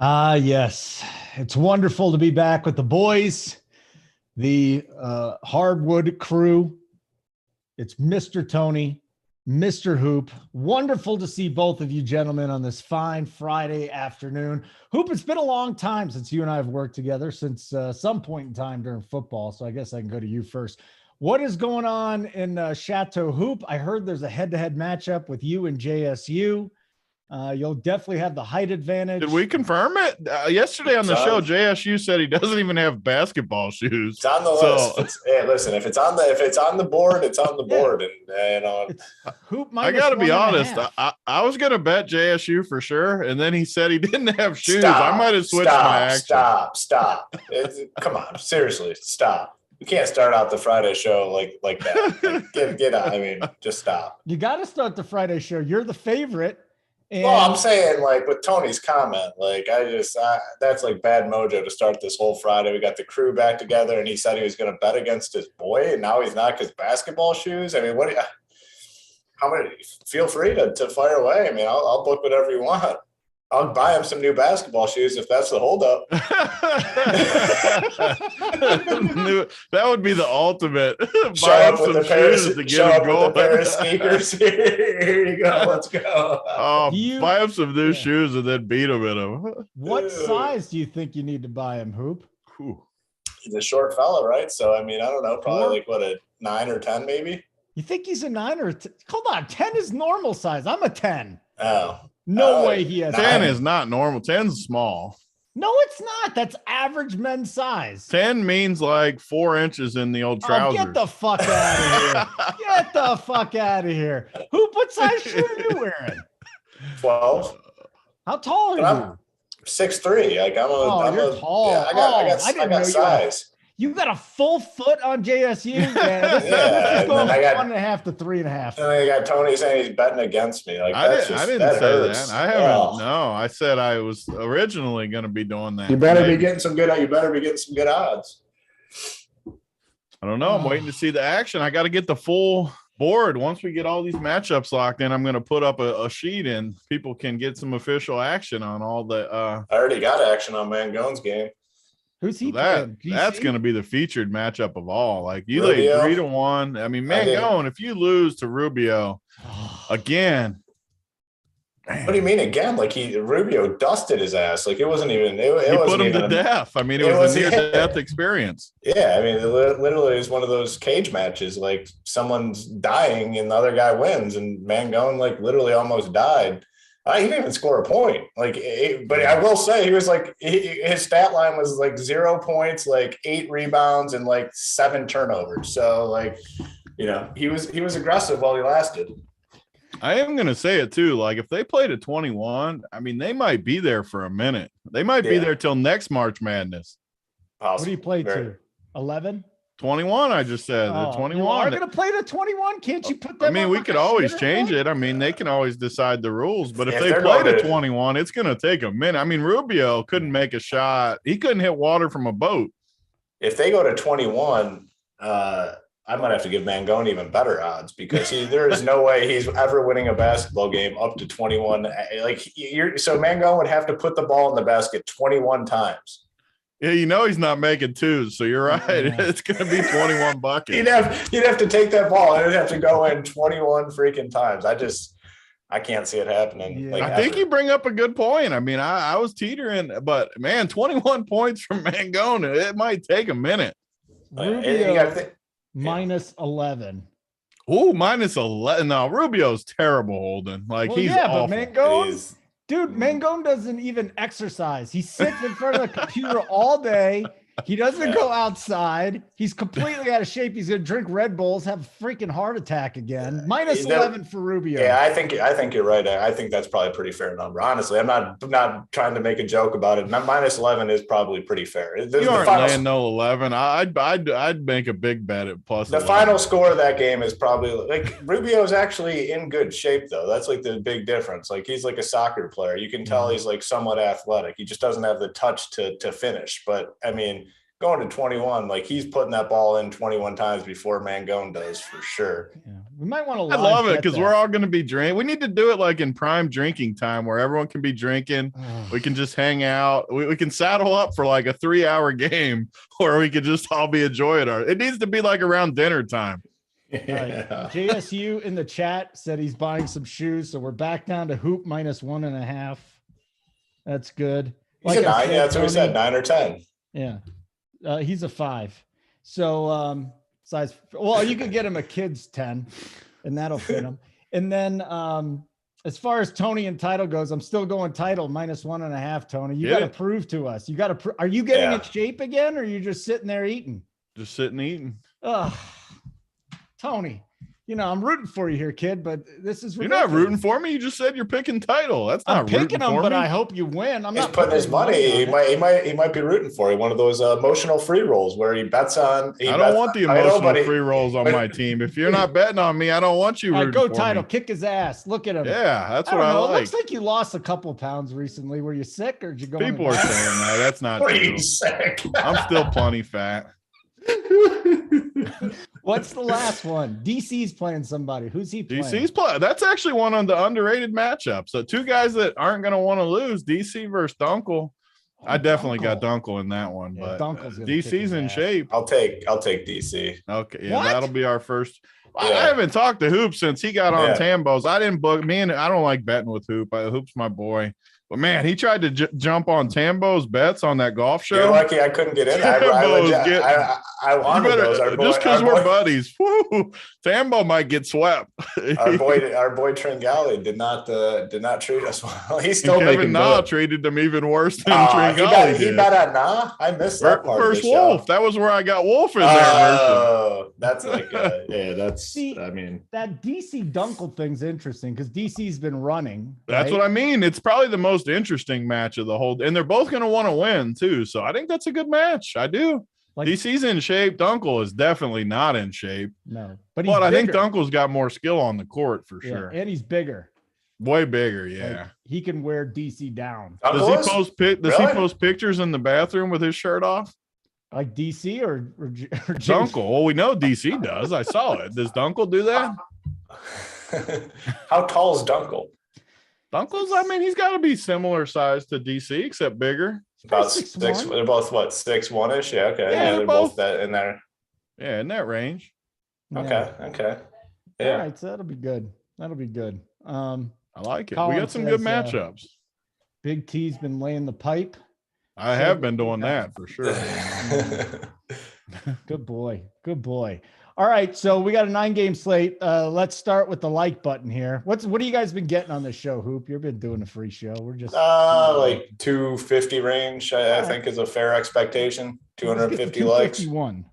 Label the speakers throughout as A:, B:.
A: Yes. It's wonderful to be back with the boys, the Hardwood crew. It's Mr. Tony, Mr. Hoop. Wonderful to see both of you gentlemen on this fine Friday afternoon. Hoop, it's been a long time since you and I have worked together, since some point in time during football. So I guess I can go to you first. What is going on in Chateau Hoop? I heard there's a head-to-head matchup with you and JSU. You'll definitely have the height advantage.
B: Did we confirm it? Yesterday on the show, JSU said he doesn't even have basketball shoes.
C: It's on the list. Hey, listen, if it's on the board, it's on the board. And
A: Hoop.
B: I got to be honest. I was going to bet JSU for sure, and then he said he didn't have shoes. I might have switched my action.
C: Stop. Come on, seriously, stop. You can't start out the Friday show like that. Get out. I mean, just stop.
A: You got to start the Friday show. You're the favorite. And
C: well, I'm saying, like, with Tony's comment, like, that's like bad mojo to start this whole Friday. We got the crew back together, and he said he was going to bet against his boy, and now he's not because basketball shoes. I mean, feel free to fire away. I mean, I'll book whatever you want. I'll buy him some new basketball shoes if that's the holdup.
B: That would be the ultimate.
C: Show up with a pair of sneakers. Here you go. Let's go.
B: Buy him some new shoes and then beat him in them.
A: What size do you think you need to buy him, Hoop?
C: He's a short fella, right? So, I mean, I don't know. Probably a 9 or 10 maybe.
A: You think he's a 9 or hold on, 10 is normal size. I'm a 10.
C: Oh.
A: No way he has
B: 10 is not normal. 10's small.
A: No, it's not. That's average men's size.
B: 10 means like 4 inches in the old trousers.
A: Get the fuck out of here. Get the fuck out of here. Hoop, what size shoe are you wearing?
C: 12.
A: How tall are you?
C: 6'3". Like
A: you're tall.
C: Yeah, I got size.
A: You got a full foot on JSU? Yeah, this is going from 1.5 to 3.5.
C: And I got Tony saying he's betting against me. Like,
B: I didn't say
C: hurts.
B: that. I haven't. No, I said I was originally going to be doing that.
C: You better be getting some good odds.
B: I don't know. I'm waiting to see the action. I got to get the full board. Once we get all these matchups locked in, I'm going to put up a sheet and people can get some official action on all the.
C: I already got action on Mangone's game.
A: Who's he playing?
B: That's going to be the featured matchup of all. Like, you lay 3-1. I mean, Mangone, if you lose to Rubio again.
C: Man. What do you mean again? Like, Rubio dusted his ass. Like, it wasn't even. He
B: put him to death. I mean, it was a near-death experience.
C: Yeah, I mean, it literally is one of those cage matches. Like, someone's dying and the other guy wins, and Mangone, like, literally almost died. He didn't even score a point. But I will say he was like his stat line was like 0 points, like 8 rebounds, and like 7 turnovers. So, like, he was aggressive while he lasted.
B: I am gonna say it too. Like, if they played at 21, I mean, they might be there for a minute. They might be there till next March Madness.
C: Possible.
A: What do you play to? 11?
B: 21, I just said. 21.
A: You are going to play to 21? Can't you put them
B: I mean, we could always change it. I mean, they can always decide the rules. But if they play to 21, it's going to take a minute. I mean, Rubio couldn't make a shot. He couldn't hit water from a boat.
C: If they go to 21, I might have to give Mangone even better odds because there is no way he's ever winning a basketball game up to 21. So Mangone would have to put the ball in the basket 21 times.
B: Yeah, he's not making twos, so you're right. It's going to be 21 buckets.
C: You'd have to take that ball and it'd have to go in 21 freaking times. I can't see it happening.
A: Yeah.
C: Like,
B: I think you bring up a good point. I mean, I was teetering, but man, 21 points from Mangone, it might take a minute.
A: Rubio minus 11.
B: Oh, minus 11. No, Rubio's terrible holding. Like, he's awful.
A: But Mangone. Dude, Mangone doesn't even exercise. He sits in front of the computer all day. He doesn't go outside. He's completely out of shape. He's going to drink Red Bulls, have a freaking heart attack again. Minus 11 for Rubio.
C: Yeah, I think you're right. I think that's probably a pretty fair number. Honestly, I'm not trying to make a joke about it. Minus 11 is probably pretty fair.
B: You aren't laying no 11. I'd make a big bet at plus.
C: The
B: 11.
C: Final score of that game is probably like Rubio's actually in good shape though. That's like the big difference. Like, he's like a soccer player. You can tell he's like somewhat athletic. He just doesn't have the touch to finish. But I mean, going to 21, like he's putting that ball in 21 times before Mangone does for sure.
A: Yeah. We might want to.
B: I love it because we're all going to be drinking. We need to do it like in prime drinking time where everyone can be drinking. We can just hang out. We can saddle up for like a 3-hour game where we could just all be enjoying it needs to be like around dinner time.
A: Yeah. JSU in the chat said he's buying some shoes. So we're back down to hoop -1.5. That's good.
C: He's a 9. Yeah, that's what we said, 9 or 10.
A: Yeah. He's a 5. So size. Well, you could get him a kid's 10 and that'll fit him. And then as far as Tony and title goes, I'm still going title -1.5. Tony, you got to prove to us. You got to. Are you getting in shape again, or are you just sitting there eating?
B: Just sitting eating.
A: Tony, I'm rooting for you here, kid, but this is
B: ridiculous. You're not rooting for me. You just said you're picking title. That's not
A: picking him, but I hope you win.
C: He's not putting his money. He might be rooting for you. One of those emotional free rolls where he bets on.
B: I don't want the emotional free rolls on my team. If you're not betting on me, I don't want you. Rooting
A: go
B: for
A: title.
B: Me.
A: Kick his ass. Look at him.
B: Yeah, that's what I like.
A: It looks like you lost a couple pounds recently. Were you sick or did you go?
B: People are saying that. That's not
C: true.
B: You sick? I'm still plenty fat.
A: What's the last one? DC's playing somebody. Who's he playing?
B: DC's playing. That's actually one of the underrated matchups. So 2 guys that aren't going to want to lose. DC versus Dunkel. I definitely got Dunkel in that one, but DC's in shape.
C: I'll take DC.
B: Okay, yeah, that'll be our first. Yeah. I haven't talked to Hoop since he got on Tambo's. I didn't book me, and I don't like betting with Hoop. Hoop's my boy. But man, he tried to jump on Tambo's bets on that golf show.
C: You're lucky I couldn't get in. I wanted those.
B: Just because we're buddies. Woo, Tambo might get swept.
C: our boy Tringali did not treat us well. He's still
B: Kevin Na treated him even worse than Tringali did.
C: He bet at Na? I missed that part.
B: First Wolf. That was where I got Wolf in there.
C: Oh, that's like that's. I mean,
A: that DC Dunkel thing's interesting because DC's been running.
B: That's what I mean. It's probably the most interesting match of the whole, and they're both going to want to win too. So I think that's a good match. I do. DC's in shape. Dunkel is definitely not in shape.
A: No,
B: but I think Dunkel's got more skill on the court for sure,
A: and he's bigger.
B: Way bigger, yeah.
A: He can wear DC down.
B: Does he post pictures in the bathroom with his shirt off?
A: Like DC or
B: Dunkel? Well, we know DC does. I saw it. Does Dunkel do that?
C: How tall is Dunkel?
B: Dunkel's, I mean, he's got to be similar size to DC, except bigger.
C: About 6. They're both 6'1"ish. Yeah, okay.
B: Yeah,
C: they're both that in there.
B: Yeah, in that range.
C: Okay. Yeah.
A: All right, so that'll be good. I
B: like it. We got some good matchups.
A: Big T's been laying the pipe.
B: I have been doing that for sure.
A: Good boy. All right, so we got a 9-game slate. Let's start with the like button here. What have you guys been getting on this show, Hoop? You've been doing a free show. We're just
C: like 250 range. I think is a fair expectation. 250 likes. 251.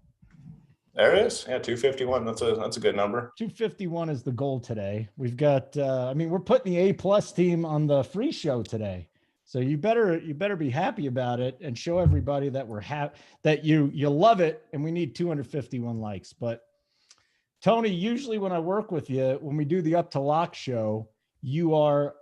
C: There it is. Yeah, 251. That's a good number.
A: 251 is the goal today. We've got. We're putting the A+ team on the free show today. So you better be happy about it and show everybody that we're that you love it, and we need 251 likes. But Tony, usually when I work with you, when we do the Up to Lock show, you are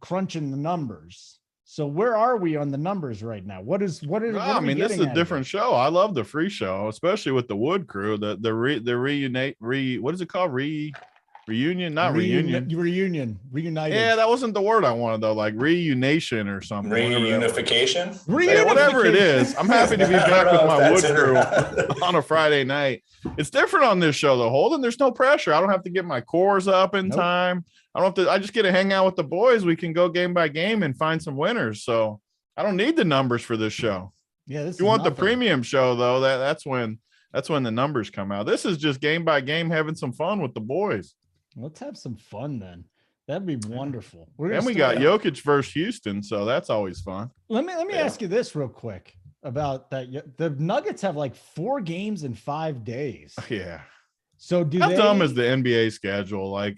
A: crunching the numbers. So where are we on the numbers right now? What is? What
B: this is a different show. I love the free show, especially with the Wood crew. The reunite. What is it called? Reunion, not reunion.
A: Reunited.
B: Yeah, that wasn't the word I wanted though. Like reunification or something.
C: Reunification.
B: Whatever it is. I'm happy to be back with my Wood crew on a Friday night. It's different on this show though, Holden. There's no pressure. I don't have to get my cores up in time. I don't have to. I just get to hang out with the boys. We can go game by game and find some winners. So I don't need the numbers for this show.
A: Yeah,
B: if you want the premium show though, that's when the numbers come out. This is just game by game, having some fun with the boys.
A: Let's have some fun then. That'd be wonderful.
B: And we got Jokic versus Houston, so that's always fun.
A: Let me ask you this real quick about that. The Nuggets have like 4 games in 5 days.
B: Yeah.
A: So
B: how dumb is the NBA schedule? Like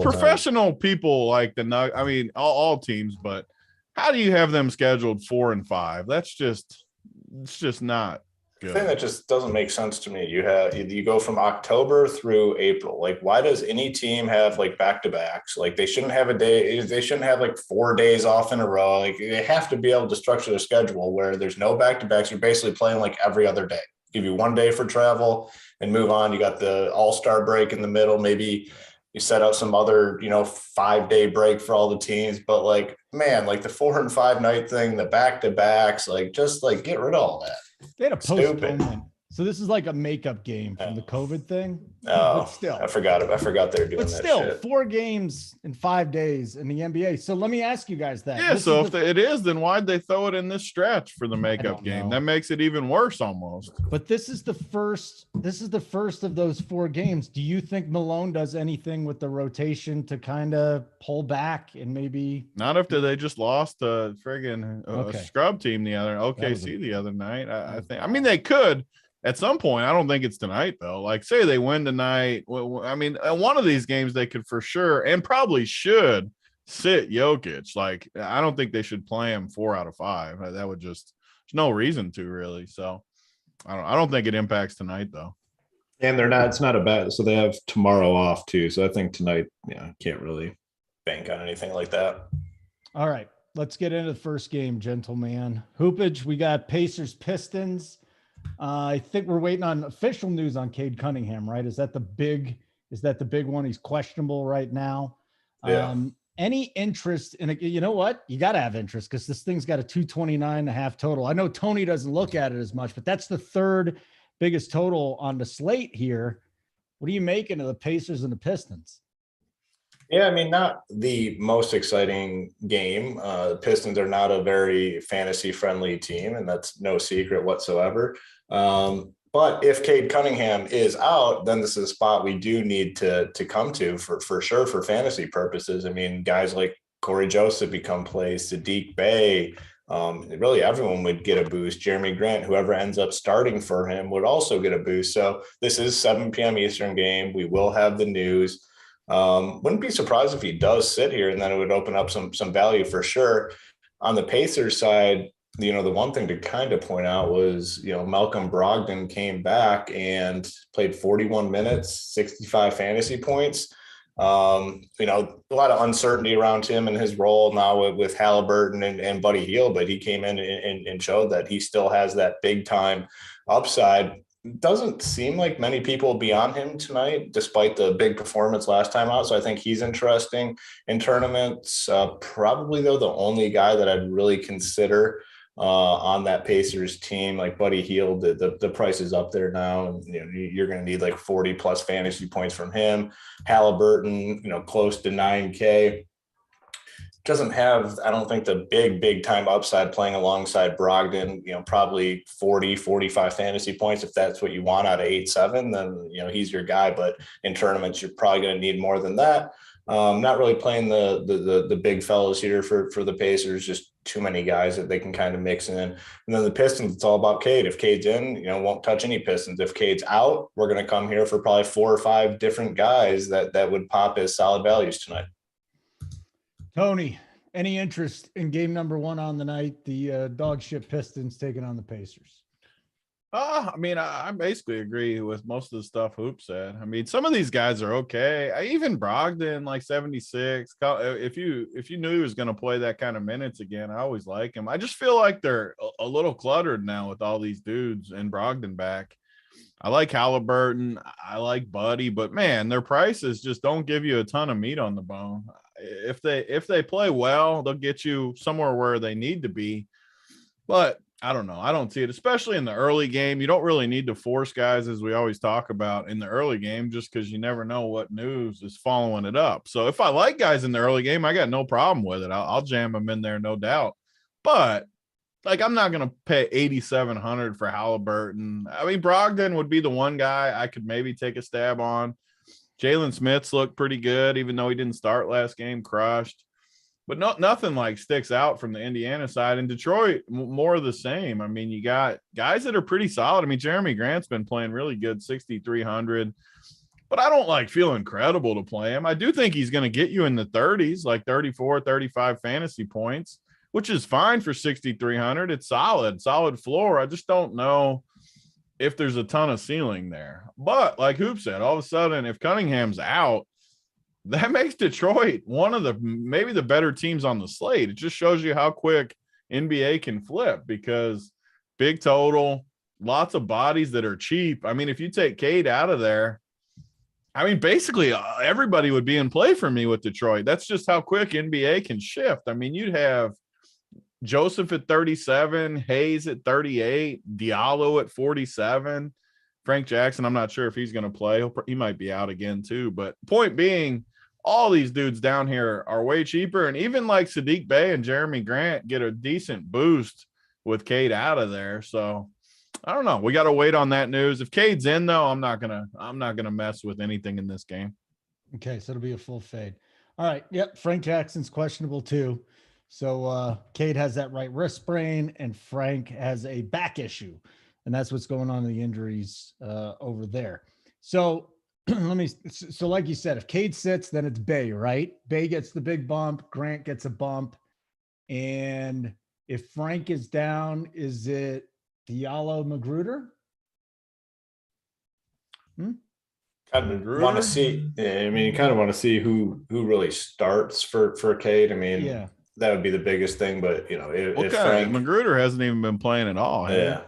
B: professional people like the Nuggets. I mean, all teams, but how do you have them scheduled 4 and 5? It's just not.
C: The thing that just doesn't make sense to me, you go from October through April. Like, why does any team have like back-to-backs? Like, they shouldn't have they shouldn't have like 4 days off in a row. Like, they have to be able to structure their schedule where there's no back-to-backs. You're basically playing like every other day. Give you 1 day for travel and move on. You got the all-star break in the middle. Maybe you set up some other, 5-day break for all the teams. But like, man, like the 4 and 5 night thing, the back-to-backs, like just like get rid of all that.
A: They had a postponement. So this is like a makeup game from the COVID thing.
C: Oh,
A: but still,
C: I forgot they were doing that.
A: But still,
C: shit.
A: 4 games in 5 days in the NBA. So let me ask you guys that.
B: Yeah. So if it is, then why'd they throw it in this stretch for the makeup game? That makes it even worse almost.
A: But this is the first. This is the first of those 4 games. Do you think Malone does anything with the rotation to kind of pull back and maybe
B: not after they just lost a friggin' scrub team the other night? I think. I mean, they could. At some point, I don't think it's tonight, though. Like, say they win tonight. I mean, one of these games they could for sure and probably should sit Jokic. Like, I don't think they should play him 4 out of 5. That would just – there's no reason to, really. So, I don't think it impacts tonight, though.
D: And it's not a bad – so they have tomorrow off, too. So I think tonight, can't really
C: bank on anything like that.
A: All right. Let's get into the first game, gentlemen. Hoopage, we got Pacers-Pistons. I think we're waiting on official news on Cade Cunningham, right? Is that the big one? He's questionable right now.
C: Yeah.
A: Any interest in it? You know what? You got to have interest because this thing's got a 229.5 total. I know Tony doesn't look at it as much, but that's the 3rd biggest total on the slate here. What are you making of the Pacers and the Pistons?
C: Yeah, I mean, not the most exciting game. The Pistons are not a very fantasy-friendly team, and that's no secret whatsoever. But if Cade Cunningham is out, then this is a spot we do need to come to for sure for fantasy purposes. I mean, guys like Corey Joseph become plays, Sadiq Bey, really everyone would get a boost. Jeremy Grant, whoever ends up starting for him, would also get a boost. So this is 7 p.m. Eastern game. We will have the news. Wouldn't be surprised if he does sit here, and then it would open up some value for sure. On the Pacers side, the one thing to kind of point out was, Malcolm Brogdon came back and played 41 minutes, 65 fantasy points. A lot of uncertainty around him and his role now with Halliburton and Buddy Hield, but he came in and showed that he still has that big time upside. Doesn't seem like many people will be on him tonight, despite the big performance last time out. So I think he's interesting in tournaments. Probably, though, the only guy that I'd really consider on that Pacers team, like Buddy Hield, the price is up there now. And, you're going to need like 40 plus fantasy points from him. Halliburton, close to 9K. Doesn't have, I don't think, the big time upside playing alongside Brogdon, probably 40, 45 fantasy points. If that's what you want out of 8-7, then, he's your guy. But in tournaments, you're probably going to need more than that. Not really playing the big fellas here for the Pacers, just too many guys that they can kind of mix in. And then the Pistons, it's all about Cade. If Cade's in, won't touch any Pistons. If Cade's out, we're going to come here for probably 4 or 5 different guys that would pop as solid values tonight.
A: Tony, any interest in game number 1 on the night? The dog shit Pistons taking on the Pacers.
B: I mean, I basically agree with most of the stuff Hoop said. I mean, some of these guys are okay. Even Brogdon, like 76. If you knew he was going to play that kind of minutes again, I always like him. I just feel like they're a little cluttered now with all these dudes and Brogdon back. I like Halliburton. I like Buddy, but man, their prices just don't give you a ton of meat on the bone. If they play well, they'll get you somewhere where they need to be. But I don't know. I don't see it, especially in the early game. You don't really need to force guys, as we always talk about in the early game, just because you never know what news is following it up. So if I like guys in the early game, I got no problem with it. I'll jam them in there, no doubt. But like, I'm not going to pay $8,700 for Halliburton. I mean, Brogdon would be the one guy I could maybe take a stab on. Jalen Smith's looked pretty good, even though he didn't start last game, crushed. But nothing like sticks out from the Indiana side. And Detroit, more of the same. I mean, you got guys that are pretty solid. I mean, Jeremy Grant's been playing really good, 6,300. But I don't like feel incredible to play him. I do think he's going to get you in the 30s, like 34, 35 fantasy points, which is fine for 6,300. It's solid floor. I just don't know if there's a ton of ceiling there. But like Hoop said, all of a sudden, if Cunningham's out, that makes Detroit one of maybe the better teams on the slate. It just shows you how quick NBA can flip because big total, lots of bodies that are cheap. I mean, if you take Cade out of there, I mean, basically everybody would be in play for me with Detroit. That's just how quick NBA can shift. I mean, you'd have Joseph at 37, Hayes at 38, Diallo at 47. Frank Jackson, I'm not sure if he's going to play. He might be out again too. But point being, all these dudes down here are way cheaper. And even like Sadiq Bey and Jeremy Grant get a decent boost with Cade out of there. So I don't know. We got to wait on that news. If Cade's in though, I'm not gonna mess with anything in this game.
A: Okay, so it'll be a full fade. All right. Yep. Frank Jackson's questionable too. So Cade has that right wrist sprain and Frank has a back issue. And that's what's going on in the injuries over there. So so like you said, if Cade sits, then it's Bey, right? Bey gets the big bump, Grant gets a bump. And if Frank is down, is it Diallo Magruder?
C: Kind of want to see. I mean, you kind of want to see who really starts for Cade. I mean,
A: yeah,
C: that would be the biggest thing. But you know, if Frank
B: Magruder hasn't even been playing at all.
C: Yeah.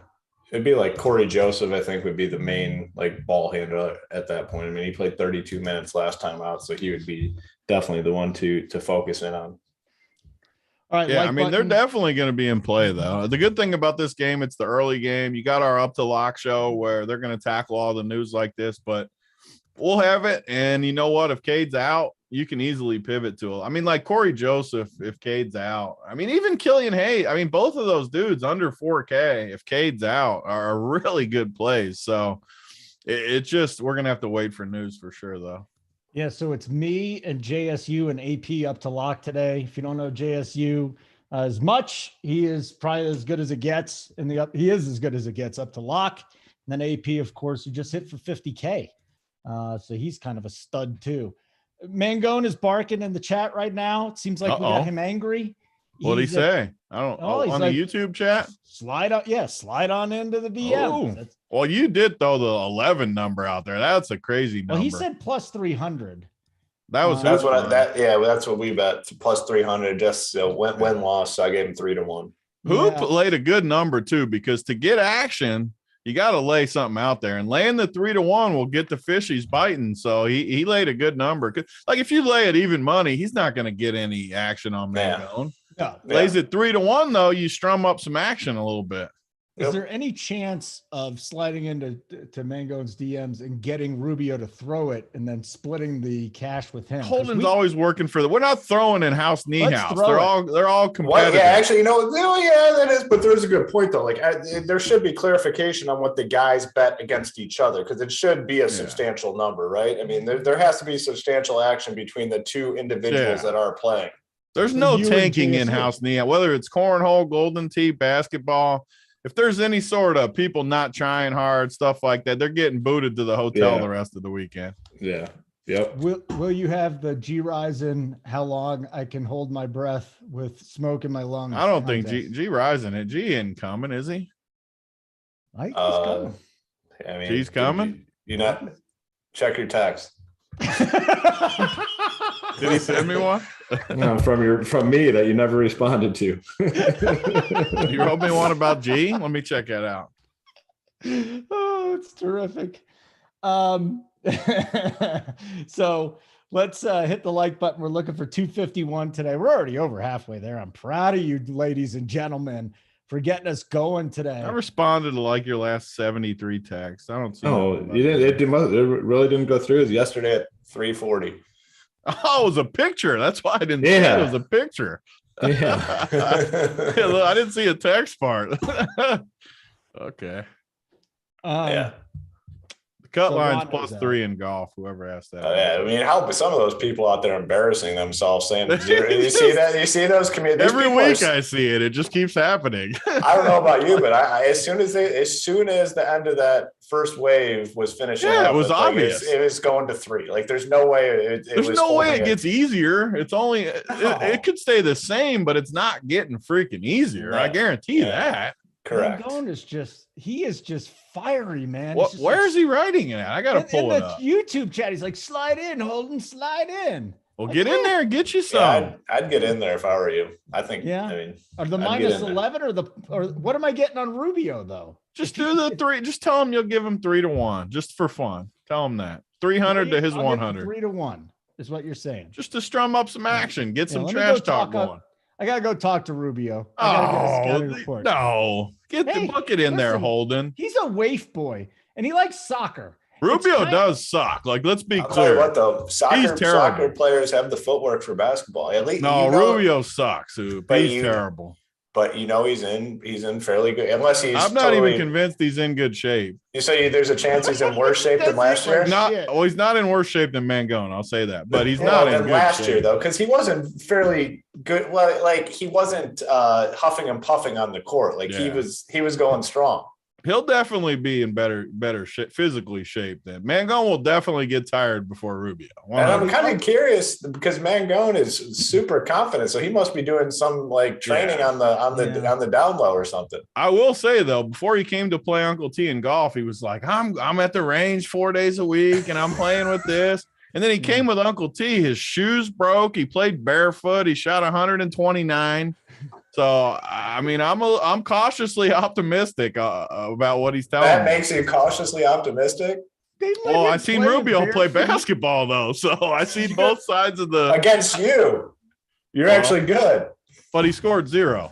C: It'd be like Corey Joseph, I think, would be the main like ball handler at that point. I mean, he played 32 minutes last time out, so he would be definitely the one to focus in on.
A: All right.
B: Yeah, I mean, they're definitely going to be in play, though. The good thing about this game, it's the early game. You got our Up to Lock show where they're going to tackle all the news like this, but we'll have it. And you know what? If Cade's out, you can easily pivot to it. I mean, like Corey Joseph, if Cade's out. I mean, even Killian Hayes. I mean, both of those dudes under 4K, if Cade's out, are really good plays. So it's just we're going to have to wait for news for sure, though.
A: Yeah, so it's me and JSU and AP Up to Lock today. If you don't know JSU as much, he is probably as good as it gets he is as good as it gets Up to Lock. And then AP, of course, who just hit for 50K. So he's kind of a stud too. Mangone is barking in the chat right now. It seems like we got him angry.
B: What'd he say? I don't know. On the YouTube chat?
A: Slide on into the DM.
B: Well, you did throw the 11 number out there. That's a crazy number.
A: Well, he said plus 300.
C: That's what we bet, plus 300. Just win loss. So I gave him 3-1.
B: Hoop laid a good number too, because to get action, you got to lay something out there, and laying the 3-1 will get the fishies biting. So he laid a good number. Like if you lay it even money, he's not going to get any action on Mangone.
A: Yeah.
B: Lays it 3-1 though, you strum up some action a little bit.
A: Is there any chance of sliding into Mangone's DMs and getting Rubio to throw it and then splitting the cash with him?
B: Holden's always working for we're not throwing in house knee house. They're all competitive.
C: Well, yeah, actually, that is. But there's a good point though. Like there should be clarification on what the guys bet against each other, because it should be a substantial number, right? I mean, there has to be substantial action between the two individuals that are playing.
B: There's no tanking in house knee, whether it's cornhole, golden tee, basketball. If there's any sort of people not trying hard, stuff like that, they're getting booted to the hotel the rest of the weekend.
C: Yeah. Yep.
A: Will you have the G Rising, how long I can hold my breath with smoke in my lungs?
B: I don't think G Rising it. G ain't coming, is he?
A: I think he's coming.
C: I mean,
B: G's coming?
C: You not check your text.
B: Did he send me one?
D: No, from me that you never responded to.
B: You wrote me one about G? Let me check that out.
A: Oh, it's terrific. So let's hit the like button. We're looking for 251 today. We're already over halfway there. I'm proud of you, ladies and gentlemen, for getting us going today.
B: I responded to like your last 73 texts. I don't see.
D: Oh, you didn't. It really didn't go through. It was
C: Yesterday at 3:40.
B: Oh, it was a picture. That's why I didn't see it. It was a picture.
D: Yeah.
B: Look, I didn't see a text part. Okay. The cut line's +3 in golf. Whoever asked that.
C: I mean, how some of those people out there embarrassing themselves saying zero. You see that? You see those communities
B: every week? I see it. It just keeps happening.
C: I don't know about you, but as soon as the end of that first wave was finishing,
B: it was obvious.
C: It was going to 3. Like, there's no way.
B: There's no way it gets easier. It's only it could stay the same, but it's not getting freaking easier. I guarantee that.
C: Correct.
A: He is just fiery, man.
B: Where is he writing it at? I gotta pull it up.
A: YouTube chat. He's like, slide in, Holden, slide in.
B: Well, get in there and get you some.
C: Yeah, I'd get in there if I were you. I think. Yeah. I mean,
A: or the minus 11 or what am I getting on Rubio though?
B: Just do the 3. Just tell him you'll give him 3-1 just for fun. Tell him that 300 to his 100.
A: 3-1 is what you're saying.
B: Just to strum up some action, get some trash talk going.
A: I gotta go talk to Rubio. No,
B: get the bucket in there, Holden.
A: He's a waif boy and he likes soccer.
B: Rubio does suck. Like, let's be clear.
C: Tell you what, though, soccer players have the footwork for basketball. At least
B: Rubio sucks. He's terrible.
C: But he's in fairly good. Unless he's.
B: I'm not even convinced he's in good shape.
C: You say there's a chance he's in worse shape than last year.
B: He's not in worse shape than Mangone. I'll say that, but he's not in good
C: last
B: shape.
C: Year though, because he wasn't fairly good. Well, like he wasn't huffing and puffing on the court. Like he was going strong.
B: He'll definitely be in better physically shape than Mangone. Will definitely get tired before Rubio.
C: And I'm kind of curious because Mangone is super confident, so he must be doing some like training on the down low or something.
B: I will say though, before he came to play Uncle T in golf, he was like, "I'm at the range 4 days a week, and I'm playing with this." And then he came with Uncle T. His shoes broke. He played barefoot. He shot 129. So, I mean, I'm cautiously optimistic about what he's telling me.
C: That makes you cautiously optimistic?
B: Well, I seen Rubio play basketball, though. So I see both sides of the –
C: Against you. You're actually good.
B: But he scored 0.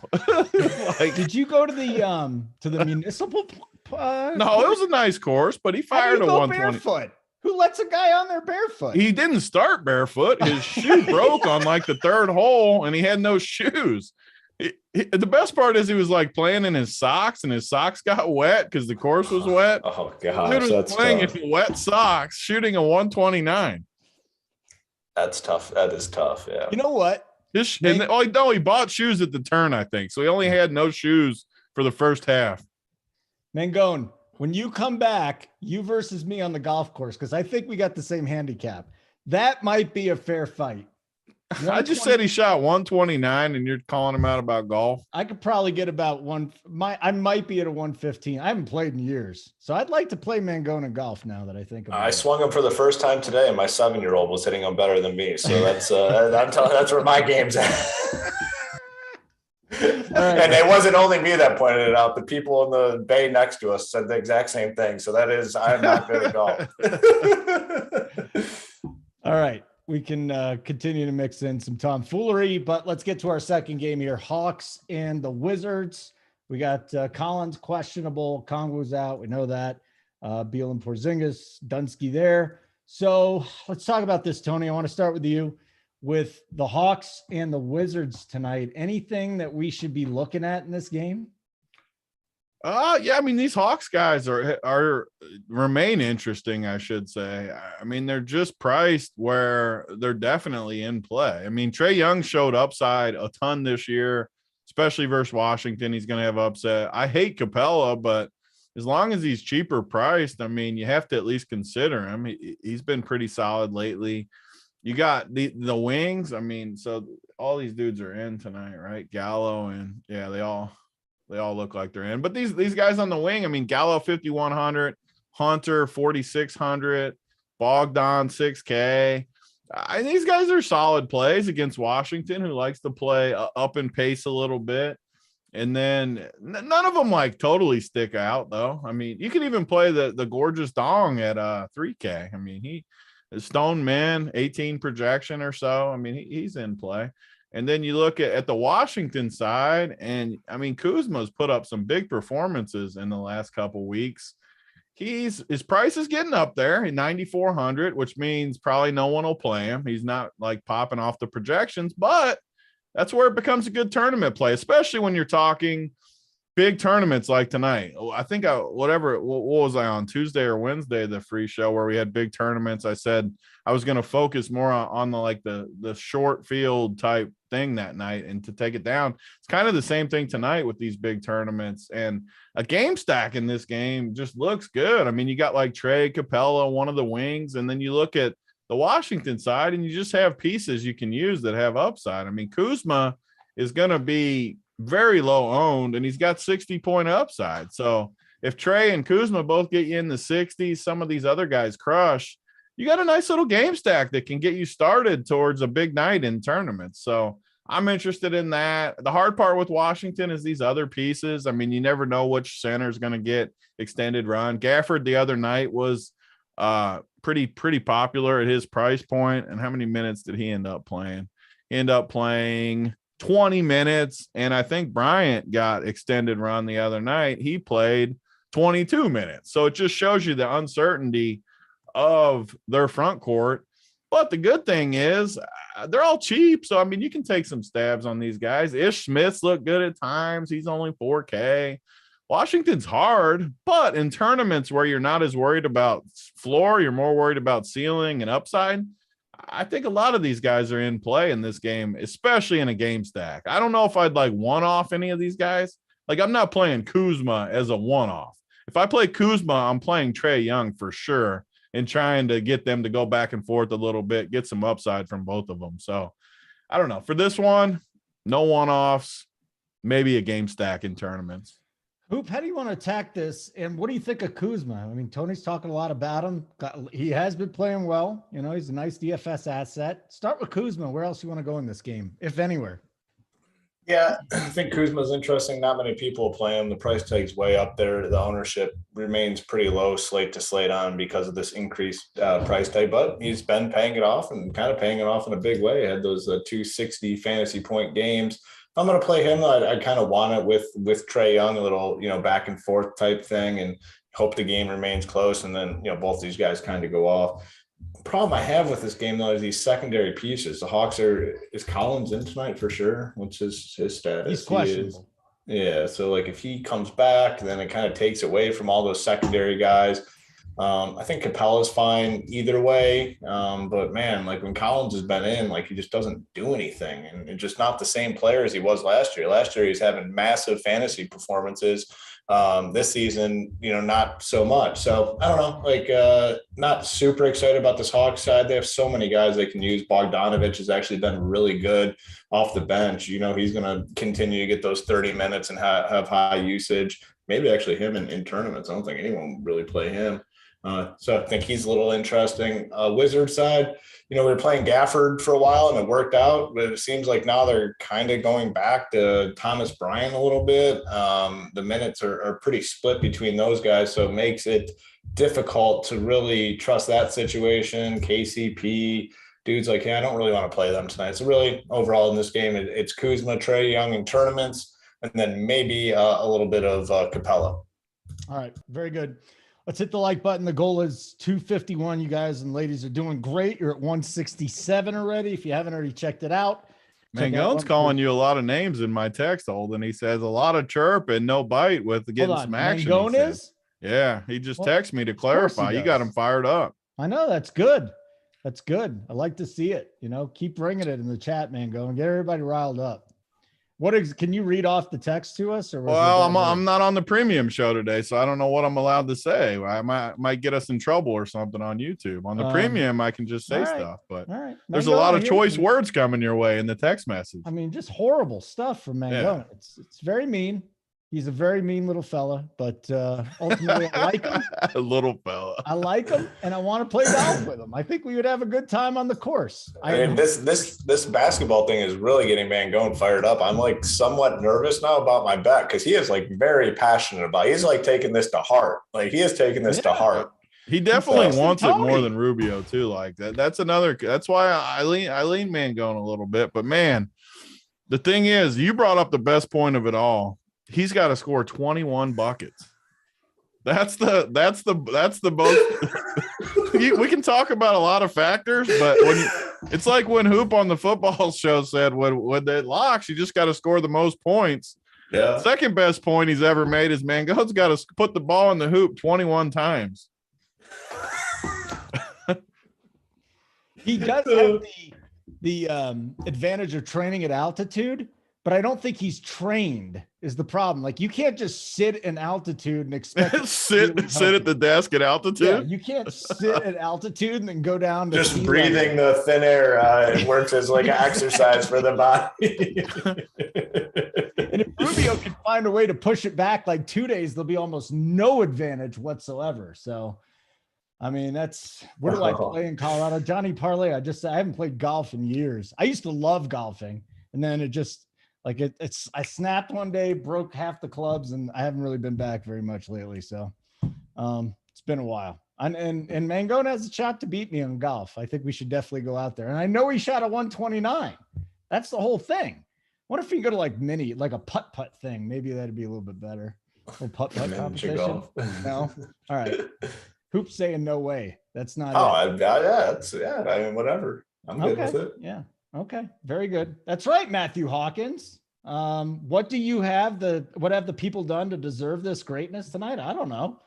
A: Did you go to the municipal
B: no, it was a nice course, but he fired a 120. Barefoot?
A: Who lets a guy on there barefoot?
B: He didn't start barefoot. His shoe broke on like the 3rd hole, and he had no shoes. The best part is he was like playing in his socks, and his socks got wet because the course was wet.
C: Oh gosh,
B: he was playing in wet socks, shooting a 129.
C: That's tough. That is tough. Yeah.
A: You know what?
B: He bought shoes at the turn, I think. So he only had no shoes for the first half.
A: Mangone, when you come back, you versus me on the golf course, because I think we got the same handicap. That might be a fair fight.
B: I just said he shot 129 and you're calling him out about golf.
A: I could probably get about I might be at a 115. I haven't played in years. So I'd like to play Mangone in golf now that I think about it.
C: I swung him for the first time today, and my 7-year-old was hitting him better than me. So that's that's where my game's at. Right. And it wasn't only me that pointed it out. The people in the bay next to us said the exact same thing. So I'm not good at golf.
A: All right. We can continue to mix in some tomfoolery, but let's get to our second game here. Hawks and the Wizards. We got Collins questionable. Kongo's out. We know that. Beal and Porzingis, Dunsky there. So let's talk about this, Tony. I want to start with you. With the Hawks and the Wizards tonight, anything that we should be looking at in this game?
B: Yeah, I mean, these Hawks guys are remain interesting, I should say. I mean, they're just priced where they're definitely in play. I mean, Trae Young showed upside a ton this year, especially versus Washington. He's going to have upset. I hate Capella, but as long as he's cheaper priced, I mean, you have to at least consider him. He's been pretty solid lately. You got the wings. I mean, so all these dudes are in tonight, right? Gallo and they all look like they're in. But these guys on the wing, I mean, Gallo 5,100, Hunter 4,600, Bogdan 6K. These guys are solid plays against Washington, who likes to play up in pace a little bit. And then none of them like totally stick out, though. I mean, you could even play the gorgeous Dong at 3K. I mean, he is Stone Man 18 projection or so. I mean, he's in play. And then you look at the Washington side, and I mean, Kuzma's put up some big performances in the last couple weeks. His price is getting up there at 9,400, which means probably no one will play him. He's not like popping off the projections, but that's where it becomes a good tournament play, especially when you're talking big tournaments like tonight. I think what was I on Tuesday or Wednesday, the free show where we had big tournaments. I said I was going to focus more on the short field type thing that night and to take it down. It's kind of the same thing tonight with these big tournaments, and a game stack in this game just looks good. I mean, you got like Trae, Capella, one of the wings, and then you look at the Washington side and you just have pieces you can use that have upside. I mean, Kuzma is going to be very low owned, and he's got 60-point upside. So if Trey and Kuzma both get you in the 60s, some of these other guys crush, you got a nice little game stack that can get you started towards a big night in tournaments. So I'm interested in that. The hard part with Washington is these other pieces. I mean, you never know which center is going to get extended run. Gafford the other night was pretty popular at his price point. And how many minutes did he end up playing? He ended up playing 20 minutes. And I think Bryant got extended run the other night. He played 22 minutes. So it just shows you the uncertainty of their front court. But the good thing is they're all cheap. So, I mean, you can take some stabs on these guys. Ish Smith's look good at times. He's only 4K. Washington's hard, but in tournaments where you're not as worried about floor, you're more worried about ceiling and upside, I think a lot of these guys are in play in this game, especially in a game stack. I don't know if I'd like one-off any of these guys. Like, I'm not playing Kuzma as a one-off. If I play Kuzma, I'm playing Trae Young for sure and trying to get them to go back and forth a little bit, get some upside from both of them. So I don't know. For this one, no one-offs, maybe a game stack in tournaments.
A: Hoop, how do you want to attack this? And what do you think of Kuzma? I mean, Tony's talking a lot about him. He has been playing well. You know, he's a nice DFS asset. Start with Kuzma. Where else you want to go in this game, if anywhere?
C: Yeah, I think Kuzma's interesting. Not many people play him. The price tag's way up there. The ownership remains pretty low, slate to slate on because of this increased price tag. But he's been paying it off and kind of paying it off in a big way. He had those 260 fantasy point games. I'm going to play him. I kind of want it with Trae Young, a little, back and forth type thing, and hope the game remains close. And then, both these guys kind of go off. Problem I have with this game, though, is these secondary pieces. The Hawks is Collins in tonight for sure? What's his status?
A: He's questionable.
C: Yeah. So if he comes back, then it kind of takes away from all those secondary guys. I think Capella's fine either way. But man, when Collins has been in, he just doesn't do anything, and it's just not the same player as he was last year. Last year, he's having massive fantasy performances. This season, not so much. So I don't know, not super excited about this Hawks side. They have so many guys they can use. Bogdanovich has actually been really good off the bench. He's going to continue to get those 30 minutes and have high usage. Maybe actually him in tournaments. I don't think anyone would really play him. So I think he's a little interesting. Wizard side, we were playing Gafford for a while and it worked out, but it seems like now they're kind of going back to Thomas Bryant a little bit. The minutes are pretty split between those guys, so it makes it difficult to really trust that situation. KCP, dudes I don't really want to play them tonight. So really overall in this game, it's Kuzma, Trae Young in tournaments, and then maybe a little bit of Capella.
A: All right, very good. Let's hit the like button. The goal is 251. You guys and ladies are doing great. You're at 167 already. If you haven't already checked it out.
B: Mangone's calling you a lot of names in my text, Holden. He says a lot of chirp and no bite with getting some action.
A: Mangone is?
B: Yeah, he just texted me to clarify. You got him fired up.
A: I know. That's good. That's good. I like to see it. Keep bringing it in the chat, Mangone. Get everybody riled up. Can you read off the text to us?
B: Well, I'm not on the premium show today, so I don't know what I'm allowed to say. I might get us in trouble or something on YouTube. On the premium, I can just say stuff, but there's a lot of choice words coming your way in the text message.
A: I mean, just horrible stuff from Mangone. Yeah. It's very mean. He's a very mean little fella, but ultimately I like him.
B: A little fella.
A: I like him, and I want to play golf with him. I think we would have a good time on the course.
C: This basketball thing is really getting Mangone fired up. I'm somewhat nervous now about my bet because he is very passionate about it. He's taking this to heart. He is taking this to heart.
B: He definitely wants it more than Rubio too. That's why I lean Mangone a little bit. But man, the thing is, you brought up the best point of it all. He's got to score 21 buckets. That's the most. We can talk about a lot of factors, but it's like when Hoop on the football show said when they locks, you just got to score the most points.
C: Yeah.
B: Second best point he's ever made is Mangone's got to put the ball in the hoop 21 times.
A: He does have the advantage of training at altitude. But I don't think he's trained is the problem. You can't just sit in altitude and expect
B: sit at the desk at altitude.
A: Yeah, you can't sit at altitude and then go down to
C: just breathing the thin air. It works as an exercise for the body.
A: And if Rubio can find a way to push it back like 2 days, there'll be almost no advantage whatsoever. So, I mean, where do I play in Colorado? Johnny Parlay. I haven't played golf in years. I used to love golfing, and then it just I snapped one day, broke half the clubs, and I haven't really been back very much lately. So, it's been a while. And Mangone has a shot to beat me on golf. I think we should definitely go out there. And I know he shot a 129. That's the whole thing. What if we go to like a putt thing? Maybe that'd be a little bit better. A little putt competition. No. All right. Hoop's saying no way. That's not.
C: I mean, whatever. I'm good with it.
A: Yeah. Okay. Very good. That's right, Matthew Hawkins. What do you have? What have the people done to deserve this greatness tonight? I don't know.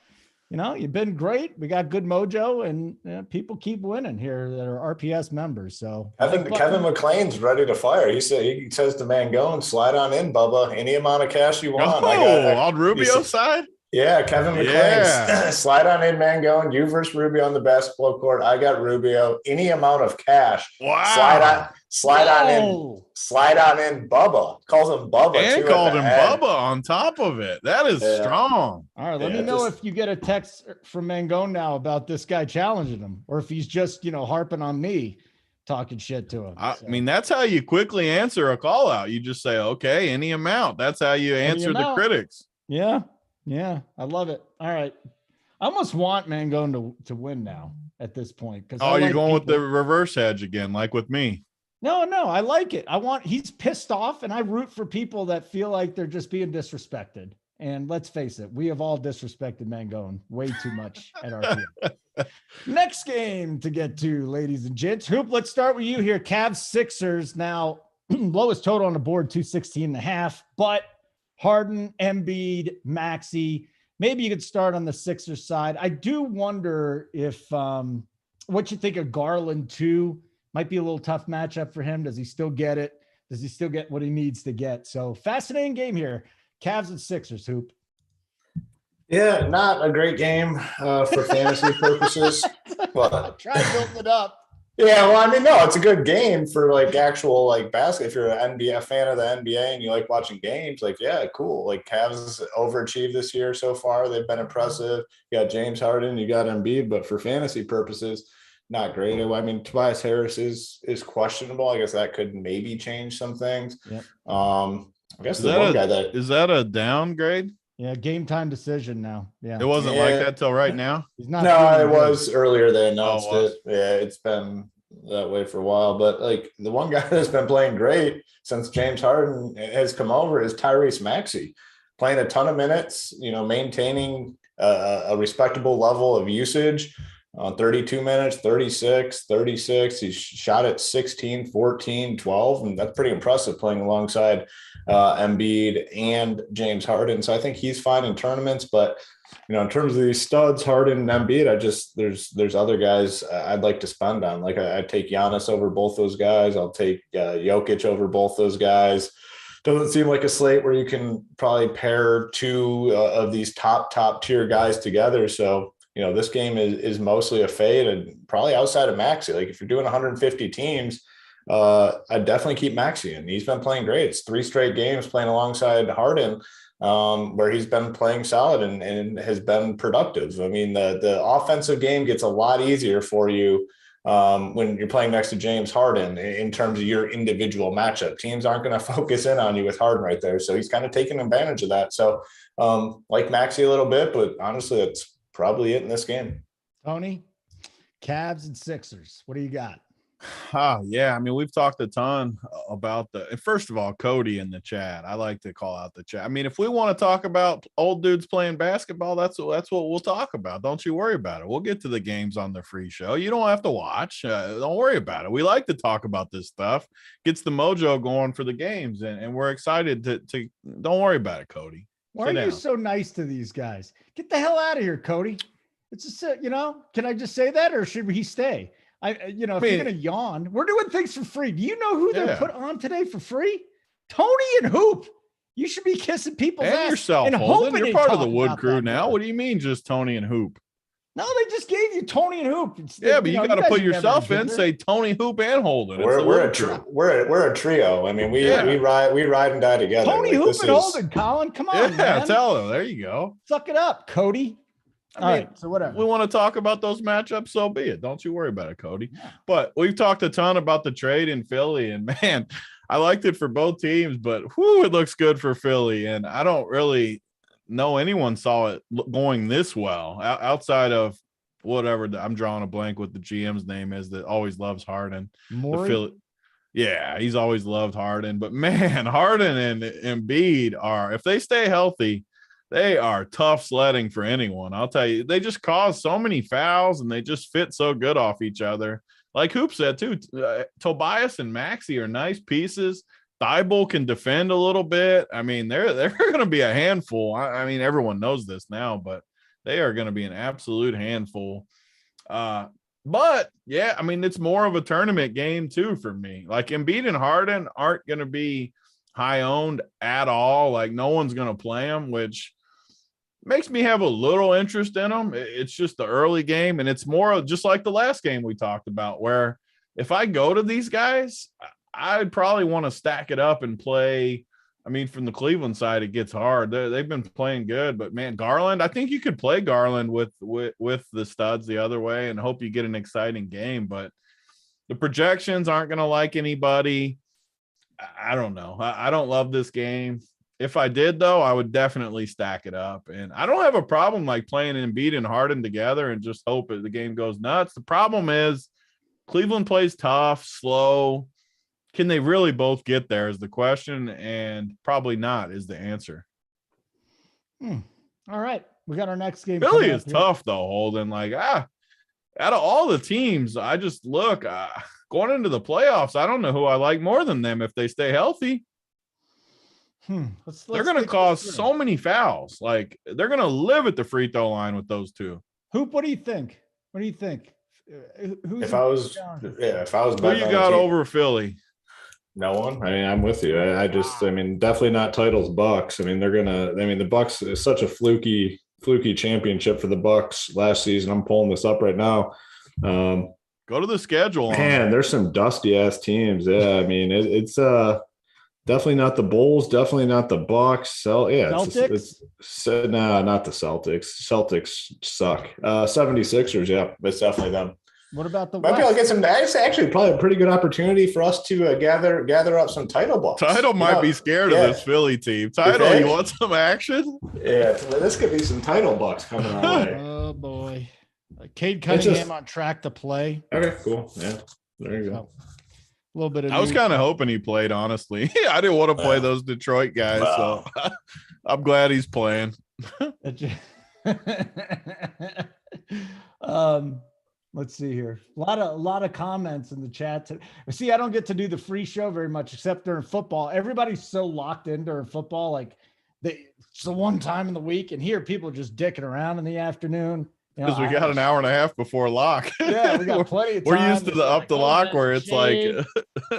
A: You've been great. We got good mojo, and people keep winning here that are RPS members. So
C: Kevin McLean's ready to fire. He says to Mangone, slide on in, Bubba. Any amount of cash you want.
B: On Rubio's side?
C: Yeah, Kevin McLean. Slide on in, Mangone. You versus Rubio on the basketball court. I got Rubio. Any amount of cash.
B: Wow.
C: Slide on in, Bubba. Calls him Bubba.
B: And called him Bubba on top of it. That is strong.
A: All right, let me know if you get a text from Mangone now about this guy challenging him, or if he's just, harping on me, talking shit to him.
B: I mean, that's how you quickly answer a call out. You just say, okay, any amount. That's how you answer the critics.
A: Yeah. Yeah, I love it. All right. I almost want Mangone to win now at this point.
B: You're going with the reverse hedge again, like with me.
A: No, I like it. He's pissed off, and I root for people that feel like they're just being disrespected. And let's face it, we have all disrespected Mangone way too much at our team. Next game to get to, ladies and gents. Hoop, let's start with you here. Cavs Sixers. Now, lowest total on the board, 216.5, but Harden, Embiid, Maxey. Maybe you could start on the Sixers side. I do wonder if what you think of Garland too. Might be a little tough matchup for him. Does he still get it? Does he still get what he needs to get? So fascinating game here. Cavs and Sixers, Hoop.
C: Yeah, not a great game for fantasy purposes. But
A: try building it up.
C: Yeah, well, I mean, no, it's a good game for actual basketball. If you're an NBA fan of the NBA and you like watching games, yeah, cool. Cavs overachieved this year so far. They've been impressive. You got James Harden, you got Embiid, but for fantasy purposes, not great. I mean, Tobias Harris is questionable. I guess that could maybe change some things.
A: Yep.
C: I guess is
B: that a downgrade?
A: Yeah, game time decision now. Yeah,
B: it wasn't like that till right now.
A: He's not.
C: No, it was earlier. They announced it. Yeah, it's been that way for a while. But the one guy that's been playing great since James Harden has come over is Tyrese Maxey, playing a ton of minutes. Maintaining a respectable level of usage. 32 minutes, 36. He's shot at 16, 14, 12, and that's pretty impressive playing alongside Embiid and James Harden. So I think he's fine in tournaments, but in terms of these studs, Harden and Embiid, there's other guys I'd like to spend on. I'd take Giannis over both those guys. I'll take Jokic over both those guys. Doesn't seem like a slate where you can probably pair two of these top tier guys together. So this game is mostly a fade, and probably outside of Maxey. If you're doing 150 teams, I'd definitely keep Maxey in. He's been playing great. It's 3 straight games playing alongside Harden, where he's been playing solid and has been productive. I mean, the offensive game gets a lot easier for you when you're playing next to James Harden in terms of your individual matchup. Teams aren't going to focus in on you with Harden right there. So he's kind of taking advantage of that. So like Maxey a little bit, but honestly, that's probably it in this game.
A: Tony, Cavs and Sixers. What do you got?
B: Yeah. I mean, we've talked a ton about first of all, Cody in the chat. I like to call out the chat. I mean, if we want to talk about old dudes playing basketball, that's what we'll talk about. Don't you worry about it. We'll get to the games on the free show. You don't have to watch. Don't worry about it. We like to talk about this stuff. Gets the mojo going for the games, and we're excited to don't worry about it, Cody.
A: Why are you so nice to these guys? Get the hell out of here, Cody. It's just, can I just say that, or should he stay? If you're going to yawn, we're doing things for free. Do you know who they're put on today for free? Tony and Hoop. You should be kissing people's ass.
B: And yourself, Holden. You're part of the Wood crew now. What do you mean just Tony and Hoop?
A: No, they just gave you Tony and Hoop.
B: Yeah, but you got to put yourself in,
A: together.
B: say Tony, Hoop, and Holden.
C: We're a trio. I mean, we ride and die together.
A: Tony, Hoop, and Holden. Colin, come on, man.
B: Tell them. There you go.
A: Suck it up, Cody. All right, so whatever.
B: We want to talk about those matchups, so be it. Don't you worry about it, Cody. Yeah. But we've talked a ton about the trade in Philly, and man, I liked it for both teams, but it looks good for Philly, and I don't really know anyone saw it going this well outside of whatever. I'm drawing a blank what the GM's name is that always loves Harden. Yeah, he's always loved Harden, but man, Harden and Embiid are, if they stay healthy, they are tough sledding for anyone. I'll tell you, they just cause so many fouls and they just fit so good off each other. Like Hoop said too, Tobias and Maxey are nice pieces. Thibault can defend a little bit. I mean, they're going to be a handful. I mean, everyone knows this now, but they are going to be an absolute handful. But yeah, I mean, it's more of a tournament game too for me. Like Embiid and Harden aren't going to be high owned at all. Like no one's going to play them, which makes me have a little interest in them. It's just the early game, and it's more just like the last game we talked about, where if I go to these guys, I'd probably want to stack it up and play. I mean, from the Cleveland side, it gets hard. They've been playing good, but man, Garland, I think you could play Garland with the studs the other way and hope you get an exciting game. But the projections aren't going to like anybody. I don't know. I don't love this game. If I did, though, I would definitely stack it up. And I don't have a problem like playing Embiid and Harden together and just hope the game goes nuts. The problem is Cleveland plays tough, slow. Can they really both get there is the question, and probably not is the answer.
A: All right. We got our next game.
B: Philly is tough, though, Holden. Like, out of all the teams, I just look going into the playoffs, I don't know who I like more than them if they stay healthy. They're going to cause so many fouls. Like, they're going to live at the free throw line with those two.
A: Hoop, what do you think? What do you think?
C: If I was
B: who you got over Philly?
C: No one.
D: I mean, I'm with you. I mean, definitely not titles Bucks. I mean, the Bucks is such a fluky championship for the Bucks last season. I'm pulling this up right now.
B: Go to the schedule.
D: Man, there's some dusty ass teams. Yeah, I mean, it's definitely not the Bulls, definitely not the Bucks.
A: Celtics?
D: No, not the Celtics. Celtics suck. 76ers, yeah, it's definitely them.
A: What about the
C: Might be able to get some. It's actually probably a pretty good opportunity for us to gather up some title bucks.
B: Title might be scared of this Philly team. Title, you want some action?
C: Yeah, this could be some title bucks coming our way.
A: Oh boy, Cade Cunningham on track to play.
D: Okay, cool. Yeah, there you go.
A: A little bit of.
B: I was kind of hoping he played. Honestly, I didn't want to play those Detroit guys, so I'm glad he's playing.
A: Let's see here. A lot of comments in the chat. See, I don't get to do the free show very much except during football. Everybody's so locked in during football. Like it's the one time in the week, and here people are just dicking around in the afternoon.
B: Because we got an hour and a half before lock.
A: Yeah, we got plenty of time.
B: We're used to the up the lock where it's like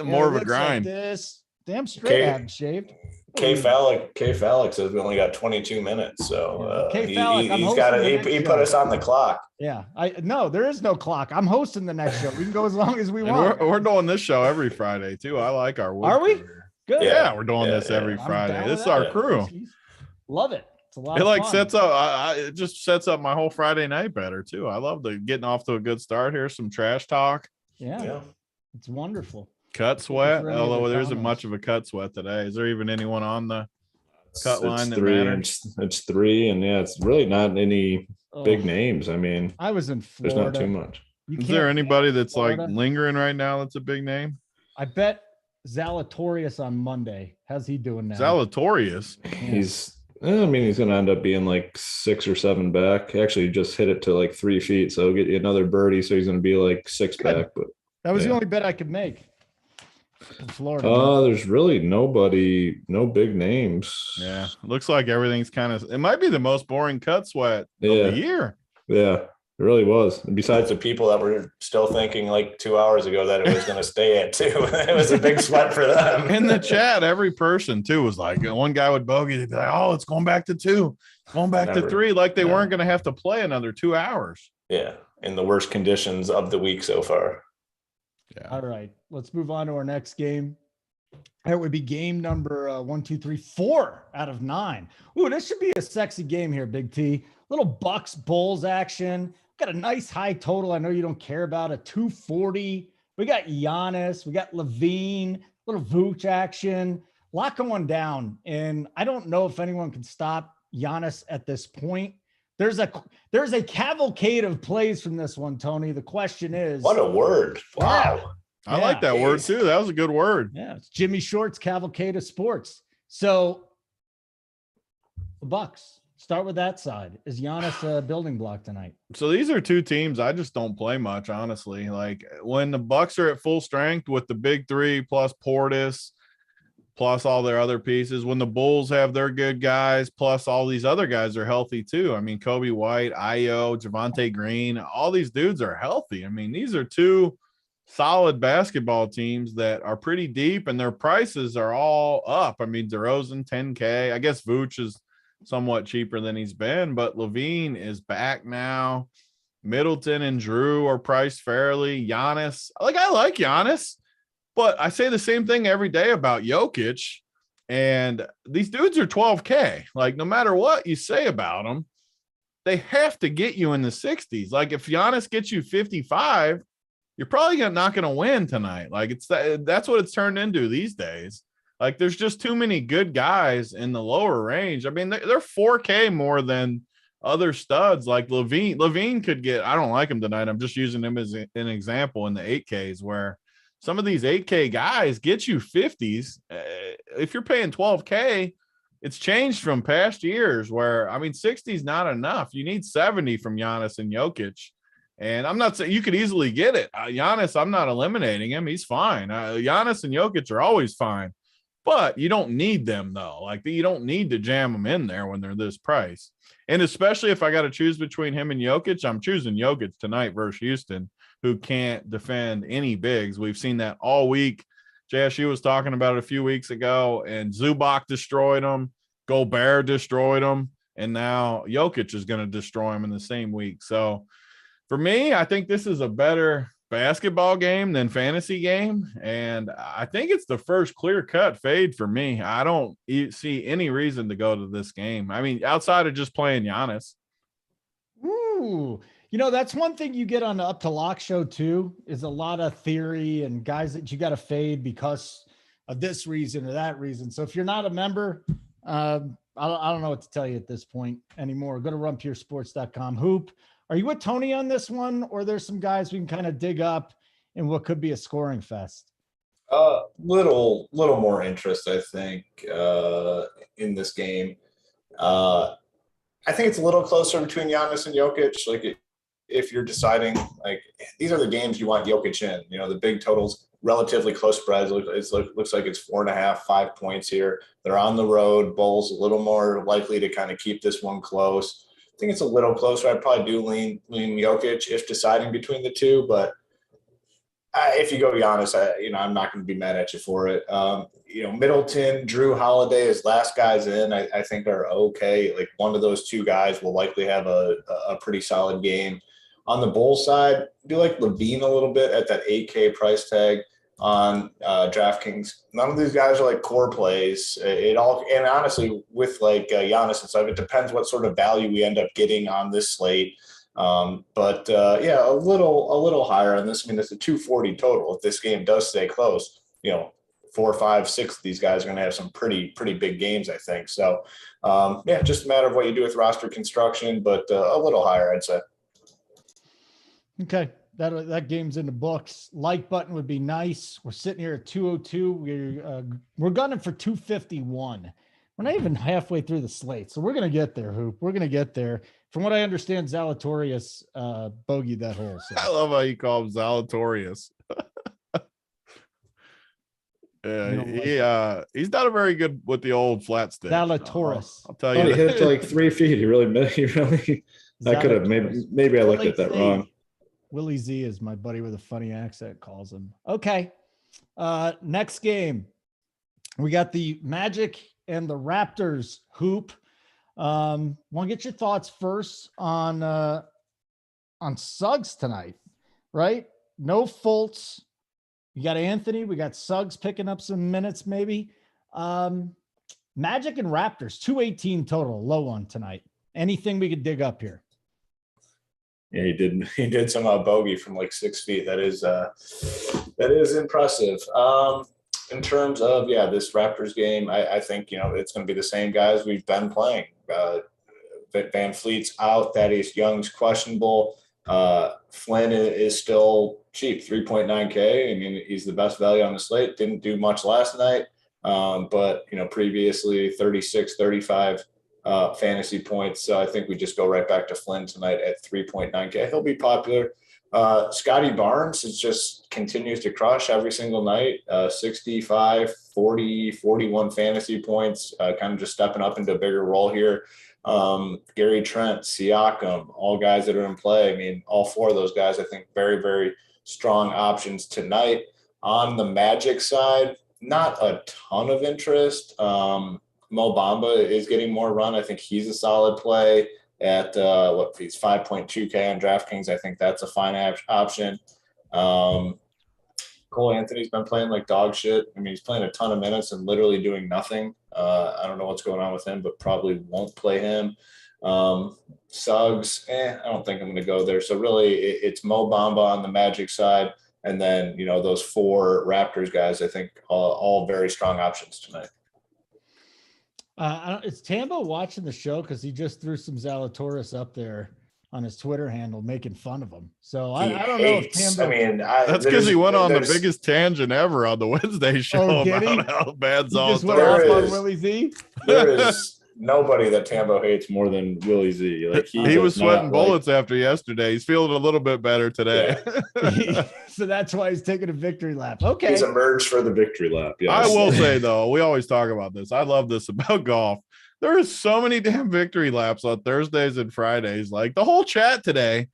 B: more of a grind.
A: Like this. Damn straight I haven't shaved.
C: K Fallick says we only got 22 minutes, so
A: K Fallick,
C: he put us on the clock.
A: Yeah, no, there is no clock. I'm hosting the next show. We can go as long as we want.
B: We're doing this show every Friday too. I like our.
A: Are we? Good.
B: Yeah, we're doing this every Friday. This is our crew.
A: Love it. It's a lot. It
B: like fun. Sets up. It just sets up my whole Friday night better too. I love getting off to a good start here. Some trash talk.
A: Yeah. It's wonderful.
B: Cut sweat, although there isn't much of a cut sweat today. Is there even anyone on the cut line that matters?
D: It's 3, and it's really not any big names. I mean,
A: I was in Florida.
D: There's not too much.
B: Is there anybody that's like lingering right now that's a big name?
A: I bet Zalatorius on Monday. How's he doing now?
B: Zalatorius?
D: He's going to end up being like 6 or 7 back. Actually, just hit it to like 3 feet, so he'll get you another birdie. So he's going to be like 6 back. But
A: that was the only bet I could make. In Florida.
D: There's really no big names.
B: Yeah, looks like everything's it might be the most boring cut sweat of the year.
D: Yeah, it really was.
C: Besides the people that were still thinking like 2 hours ago that it was going to stay at 2, it was a big sweat for them.
B: In the chat, every person too was like, one guy would bogey, they'd be like, "Oh, it's going back to 2, it's going back to 3," like they weren't going to have to play another 2 hours.
C: Yeah, in the worst conditions of the week so far.
B: Yeah.
A: All right, let's move on to our next game. That would be game number 1, 2, 3, 4 out of 9. Ooh, this should be a sexy game here, Big T. Little Bucks Bulls action. Got a nice high total. I know you don't care about a 240. We got Giannis. We got Levine. Little Vooch action. A lot going down, and I don't know if anyone can stop Giannis at this point. There's a cavalcade of plays from this one, Tony. The question is,
C: What a word! Wow.
A: Yeah.
B: I like that word too. That was a good word.
A: Yeah, it's Jimmy Short's cavalcade of sports. So the Bucks, start with that side. Is Giannis a building block tonight?
B: So these are two teams I just don't play much, honestly. Like when the Bucks are at full strength with the big three plus Portis, plus all their other pieces, when the Bulls have their good guys, plus all these other guys are healthy too. I mean, Kobe White, Io, Javonte Green, all these dudes are healthy. I mean, these are two solid basketball teams that are pretty deep, and their prices are all up. I mean, DeRozan, 10K. I guess Vooch is somewhat cheaper than he's been, but Levine is back now. Middleton and Drew are priced fairly. Giannis, I like Giannis, but I say the same thing every day about Jokic, and these dudes are 12K. Like, no matter what you say about them, they have to get you in the 60s. Like, if Giannis gets you 55, you're probably not going to win tonight. Like, that's what it's turned into these days. Like, there's just too many good guys in the lower range. I mean, they're 4K more than other studs. Like Levine could get, I don't like him tonight. I'm just using him as an example in the 8Ks, where some of these 8K guys get you 50s. If you're paying 12K, it's changed from past years where, I mean, 60 is not enough. You need 70 from Giannis and Jokic. And I'm not saying you could easily get it. Giannis, I'm not eliminating him. He's fine. Giannis and Jokic are always fine, but you don't need them though. Like, you don't need to jam them in there when they're this price. And especially if I got to choose between him and Jokic, I'm choosing Jokic tonight versus Houston, who can't defend any bigs. We've seen that all week. JSU was talking about it a few weeks ago, and Zubac destroyed him. Gobert destroyed him. And now Jokic is going to destroy him in the same week. So, for me, I think this is a better basketball game than fantasy game, and I think it's the first clear-cut fade for me. I don't see any reason to go to this game. I mean, outside of just playing Giannis.
A: Ooh, you know, that's one thing you get on the Up to Lock show too, is a lot of theory and guys that you got to fade because of this reason or that reason. So if you're not a member, I don't know what to tell you at this point anymore. Go to runpuresports.com. Hoop, are you with Tony on this one, or there's some guys we can kind of dig up in what could be a scoring fest?
C: Little more interest, I think, in this game. I think it's a little closer between Giannis and Jokic. Like, if you're deciding, like, these are the games you want Jokic in. You know, the big totals, relatively close spreads. It looks like it's 4.5, 5 points here. They're on the road. Bulls a little more likely to kind of keep this one close. I think it's a little closer. I'd probably do lean Jokic if deciding between the two, but if you go Giannis, I'm not going to be mad at you for it. Middleton, Drew Holiday as last guys in, I think are okay. Like, one of those two guys will likely have a pretty solid game. On the Bulls side, I do like Levine a little bit at that 8K price tag on DraftKings. None of these guys are like core plays. And honestly, with like Giannis and stuff, it depends what sort of value we end up getting on this slate. A little higher on this. I mean, it's a 240 total. If this game does stay close, 4, 5, 6 of these guys are going to have some pretty big games, I think. So, just a matter of what you do with roster construction, but a little higher, I'd say.
A: Okay. That game's in the books. Like button would be nice. We're sitting here at 202. We're gunning for 251. We're not even halfway through the slate, so we're going to get there, Hoop. We're going to get there. From what I understand, Zalatorius bogeyed that hole. So.
B: I love how you call him Zalatorius. He's not a very good with the old flat stick.
A: Zalatoris.
B: I'll tell you.
D: He hit it to like 3 feet. He really. I could have maybe I looked at that wrong.
A: Willie Z, is my buddy with a funny accent, calls him. Okay. Next game. We got the Magic and the Raptors. Hoop. Want to get your thoughts first on on Suggs tonight, right? No Fultz. You got Anthony. We got Suggs picking up some minutes, maybe. Magic and Raptors, 218 total, low one tonight. Anything we could dig up here?
C: Yeah, he did some bogey from like 6 feet. That is impressive. In terms of this Raptors game, I think it's going to be the same guys we've been playing. Van Fleet's out. Thaddeus Young's questionable. Flynn is still cheap, 3.9K. I mean, he's the best value on the slate. Didn't do much last night, but previously 36, 35 fantasy points. So I think we just go right back to Flynn tonight at 3.9K. He'll be popular. Scotty Barnes just continues to crush every single night. 65, 40, 41 fantasy points, kind of just stepping up into a bigger role here. Gary Trent, Siakam, all guys that are in play. I mean, all four of those guys, I think, very, very strong options tonight. On the Magic side, not a ton of interest. Mo Bamba is getting more run. I think he's a solid play at he's 5.2K on DraftKings. I think that's a fine option. Cole Anthony's been playing like dog shit. I mean, he's playing a ton of minutes and literally doing nothing. I don't know what's going on with him, but probably won't play him. Suggs, I don't think I'm going to go there. So really, it's Mo Bamba on the Magic side, and then those four Raptors guys. I think all very strong options tonight.
A: Is Tambo watching the show? Because he just threw some Zalatoris up there on his Twitter handle, making fun of him. So I don't know if Tambo.
C: I mean,
B: that's because he went on the biggest tangent ever on the Wednesday show about how bad
A: Zalatoris was. On Willie Z.
C: There is nobody that Tambo hates more than Willie Z. Like
B: he was sweating bullets after yesterday. He's feeling a little bit better today.
C: Yeah.
A: So that's why he's taking a victory lap. Okay.
C: He's emerged for the victory lap. Yes.
B: I will say, though, we always talk about this. I love this about golf. There are so many damn victory laps on Thursdays and Fridays. Like the whole chat today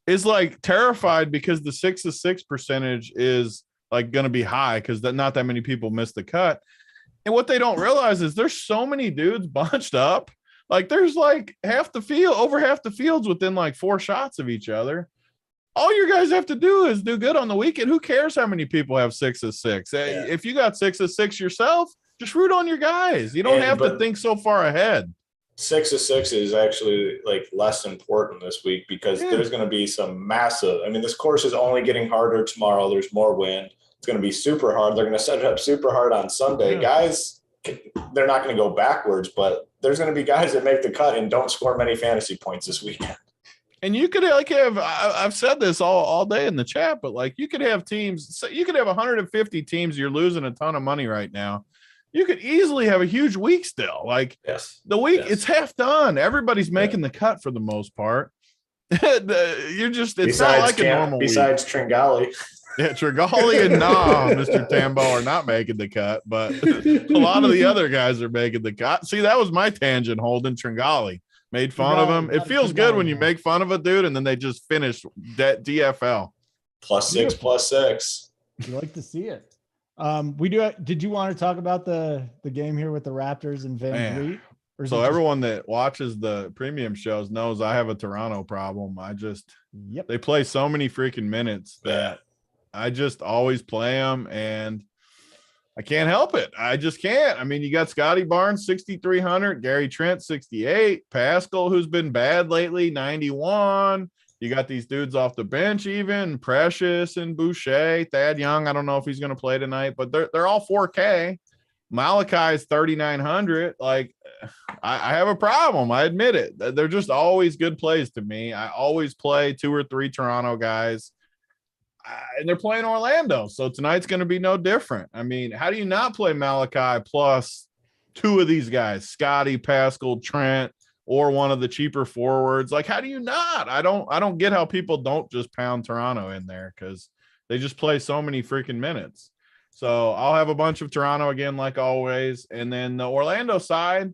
B: is like terrified because the 6-6 percentage is like going to be high because not that many people miss the cut. And what they don't realize is there's so many dudes bunched up. Like there's like over half the fields within like 4 shots of each other. All you guys have to do is do good on the weekend. Who cares how many people have 6-6? Yeah. If you got 6-6 yourself, just root on your guys. You don't have to think so far ahead.
C: 6-6 is actually like less important this week because there's going to be some massive. I mean, this course is only getting harder tomorrow. There's more wind. It's going to be super hard. They're going to set it up super hard on Sunday. Guys, they're not going to go backwards, but there's going to be guys that make the cut and don't score many fantasy points this weekend.
B: And you could like have, I've said this all day in the chat, but like you could have teams, you could have 150 teams. You're losing a ton of money right now. You could easily have a huge week still. Like the week, it's half done. Everybody's making the cut for the most part. You're just, it's not like a normal week.
C: Besides Tringali.
B: Yeah, Tringali and Mr. Tambo are not making the cut, but a lot of the other guys are making the cut. See, that was my tangent holding Tringali. Made fun of him. It feels good when you make fun of a dude and then they just finish that DFL.
C: +6.
A: You like to see it. We do. Did you want to talk about the game here with the Raptors and Van Vliet?
B: So everyone that watches the premium shows knows I have a Toronto problem. They play so many freaking minutes that I just always play them and I can't help it. I just can't. I mean, you got Scotty Barnes, 6,300, Gary Trent, 68, Pascal, who's been bad lately, 91. You got these dudes off the bench, even Precious and Boucher, Thad Young. I don't know if he's going to play tonight, but they're all 4K. Malachi is 3,900. Like, I have a problem. I admit it. They're just always good plays to me. I always play 2 or 3 Toronto guys. And they're playing Orlando, so tonight's going to be no different. I mean, how do you not play Malachi plus 2 of these guys, Scotty, Pascal, Trent, or one of the cheaper forwards? Like, how do you not? I don't get how people don't just pound Toronto in there because they just play so many freaking minutes. So I'll have a bunch of Toronto again, like always. And then the Orlando side,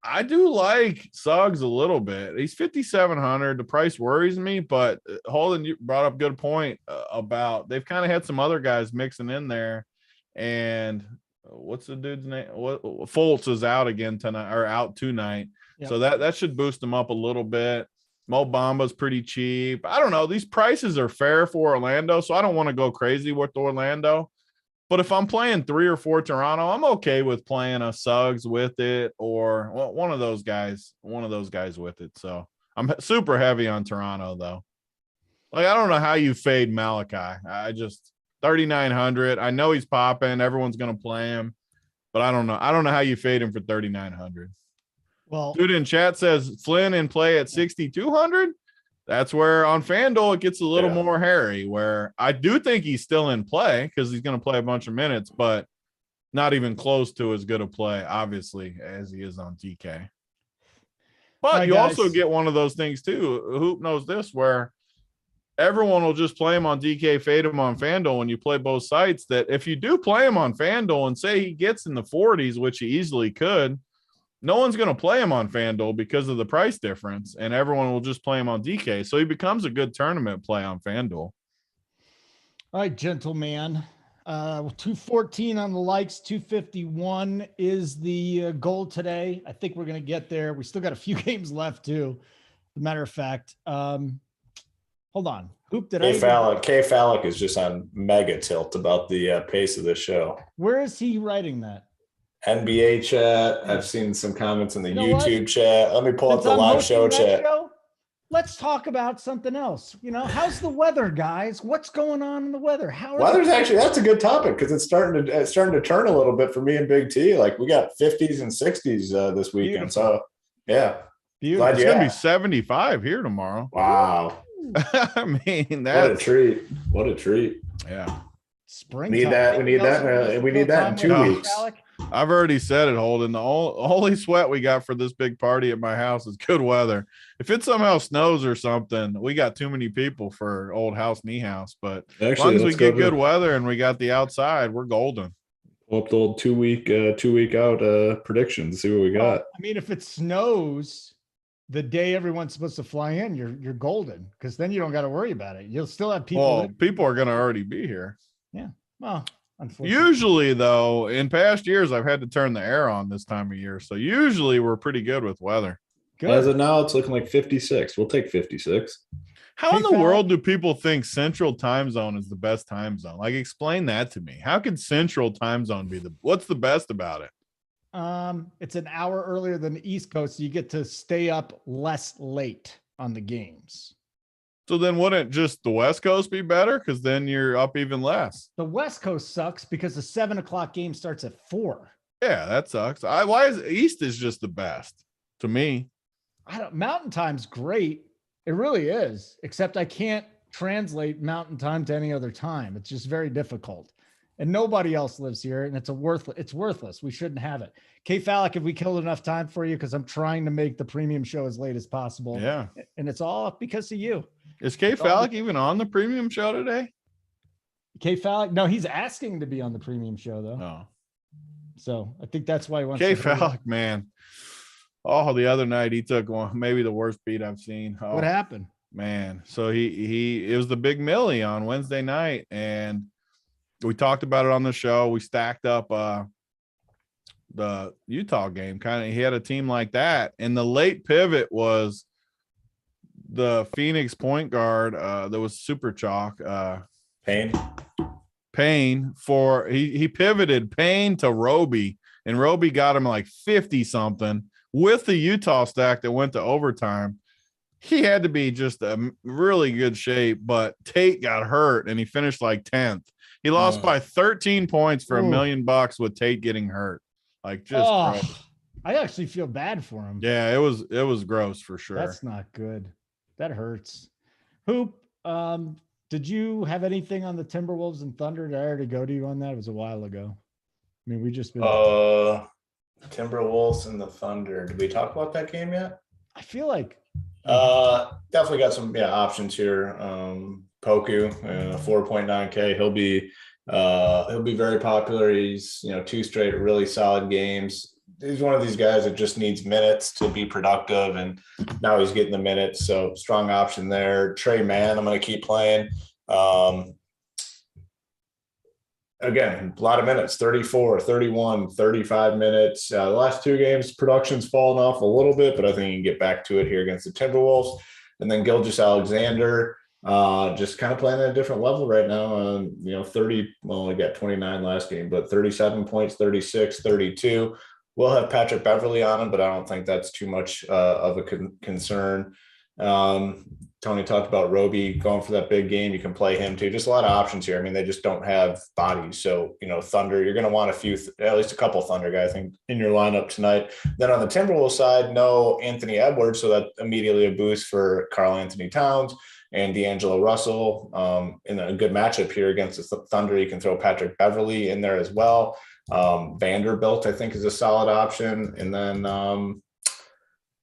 B: I do like Suggs a little bit. He's 5,700. The price worries me, but Holden, you brought up a good point about they've kind of had some other guys mixing in there. And what's the dude's name? Fultz is out again tonight or out tonight. Yep. So that should boost them up a little bit. Mo Bamba's pretty cheap. I don't know. These prices are fair for Orlando, so I don't want to go crazy with Orlando. But if I'm playing 3 or 4 Toronto, I'm okay with playing a Suggs with it or one of those guys with it. So I'm super heavy on Toronto, though. Like, I don't know how you fade Malachi. I just 3,900. I know he's popping. Everyone's going to play him, but I don't know. I don't know how you fade him for 3,900.
A: Well,
B: dude in chat says Flynn in play at 6,200. That's where on FanDuel it gets a little more hairy, where I do think he's still in play because he's going to play a bunch of minutes, but not even close to as good a play, obviously, as he is on DK. But
A: right,
B: you
A: guys.
B: also get one of those things too. Hoop knows this, where everyone will just play him on DK, fade him on FanDuel when you play both sites. That if you do play him on FanDuel and say he gets in the 40s, which he easily could, no one's going to play him on FanDuel because of the price difference, and everyone will just play him on DK. So he becomes a good tournament play on FanDuel.
A: All right, gentleman. 214 on the likes, 251 is the goal today. I think we're going to get there. We still got a few games left, too. As a matter of fact, hold on. Hoop, did
C: K Fallick is just on mega tilt about the pace of the show.
A: Where is he writing that?
C: NBA chat. I've seen some comments in the YouTube chat. Let me pull up the live show chat.
A: Let's talk about something else. How's the weather, guys? What's going on in the weather?
C: Weather's actually, that's a good topic because it's starting to turn a little bit for me and Big T. Like we got 50s and 60s this weekend. Beautiful. So yeah,
A: beautiful.
B: It's gonna be 75 here tomorrow.
C: Wow.
B: I mean, that's
C: what a treat.
B: Yeah.
A: Spring.
C: We need that in 2 weeks.
B: I've already said it, Holden. The only sweat we got for this big party at my house is good weather. If it somehow snows or something, we got too many people for old house knee house. But as long as we get good weather and we got the outside, we're golden.
D: Pull up the old 2 week out predictions. See what we got.
A: I mean, if it snows the day everyone's supposed to fly in, you're golden because then you don't got to worry about it. You'll still have people.
B: Well, people are going to already be here.
A: Yeah. Well.
B: Usually, though, in past years, I've had to turn the air on this time of year. So usually we're pretty good with weather.
A: Good.
D: As of now, it's looking like 56. We'll take 56.
B: How in the world do people think Central Time Zone is the best time zone? Like, explain that to me. How could Central Time Zone be what's the best about it?
A: It's an hour earlier than the East Coast, so you get to stay up less late on the games.
B: So then wouldn't just the West Coast be better? Because then you're up even less.
A: The West Coast sucks because the 7:00 game starts at 4.
B: Yeah, that sucks. Why is East is just the best to me?
A: Mountain Time's great. It really is, except I can't translate Mountain Time to any other time. It's just very difficult. And nobody else lives here, and it's worthless. We shouldn't have it. K Fallick, have we killed enough time for you? Because I'm trying to make the premium show as late as possible.
B: Yeah.
A: And it's all because of you.
B: Is K Fallick even on the premium show today?
A: K Fallick? No, he's asking to be on the premium show, though.
B: Oh.
A: So I think that's why he wants
B: K Fallick, man. Oh, the other night he took maybe the worst beat I've seen. Oh,
A: what happened?
B: Man. So it was the big Millie on Wednesday night, and we talked about it on the show. We stacked up the Utah game. He had a team like that, and the late pivot was the Phoenix point guard that was super chalk. Payne for he pivoted Payne to Roby, and Roby got him like 50 something with the Utah stack that went to overtime. He had to be just a really good shape, but Tate got hurt and he finished like 10th. He lost by 13 points for $1 million with Tate getting hurt. Like just gross.
A: I actually feel bad for him.
B: Yeah, it was gross for sure.
A: That's not good. That hurts. Hoop, did you have anything on the Timberwolves and Thunder? Did I already go to you on that? It was a while ago. I mean, we just been
C: Timberwolves and the Thunder. Did we talk about that game yet?
A: I feel like
C: definitely got some options here. Poku, 4.9K. He'll be very popular. He's 2 straight really solid games. He's one of these guys that just needs minutes to be productive, and now he's getting the minutes. So strong option there. Trey Mann, I'm going to keep playing. Again, a lot of minutes, 34, 31, 35 minutes. The last 2 games, production's fallen off a little bit, but I think you can get back to it here against the Timberwolves. And then Gilgeous-Alexander, just kind of playing at a different level right now. 30, well, we got 29 last game, but 37 points, 36, 32. We'll have Patrick Beverley on him, but I don't think that's too much of a concern. Tony talked about Roby going for that big game. You can play him too. Just a lot of options here. I mean, they just don't have bodies. So, Thunder, you're going to want at least a couple Thunder guys, I think, in your lineup tonight. Then on the Timberwolves side, no Anthony Edwards. So that immediately a boost for Karl Anthony Towns and D'Angelo Russell. In a good matchup here against the Thunder, you can throw Patrick Beverley in there as well. Vanderbilt, I think, is a solid option. And then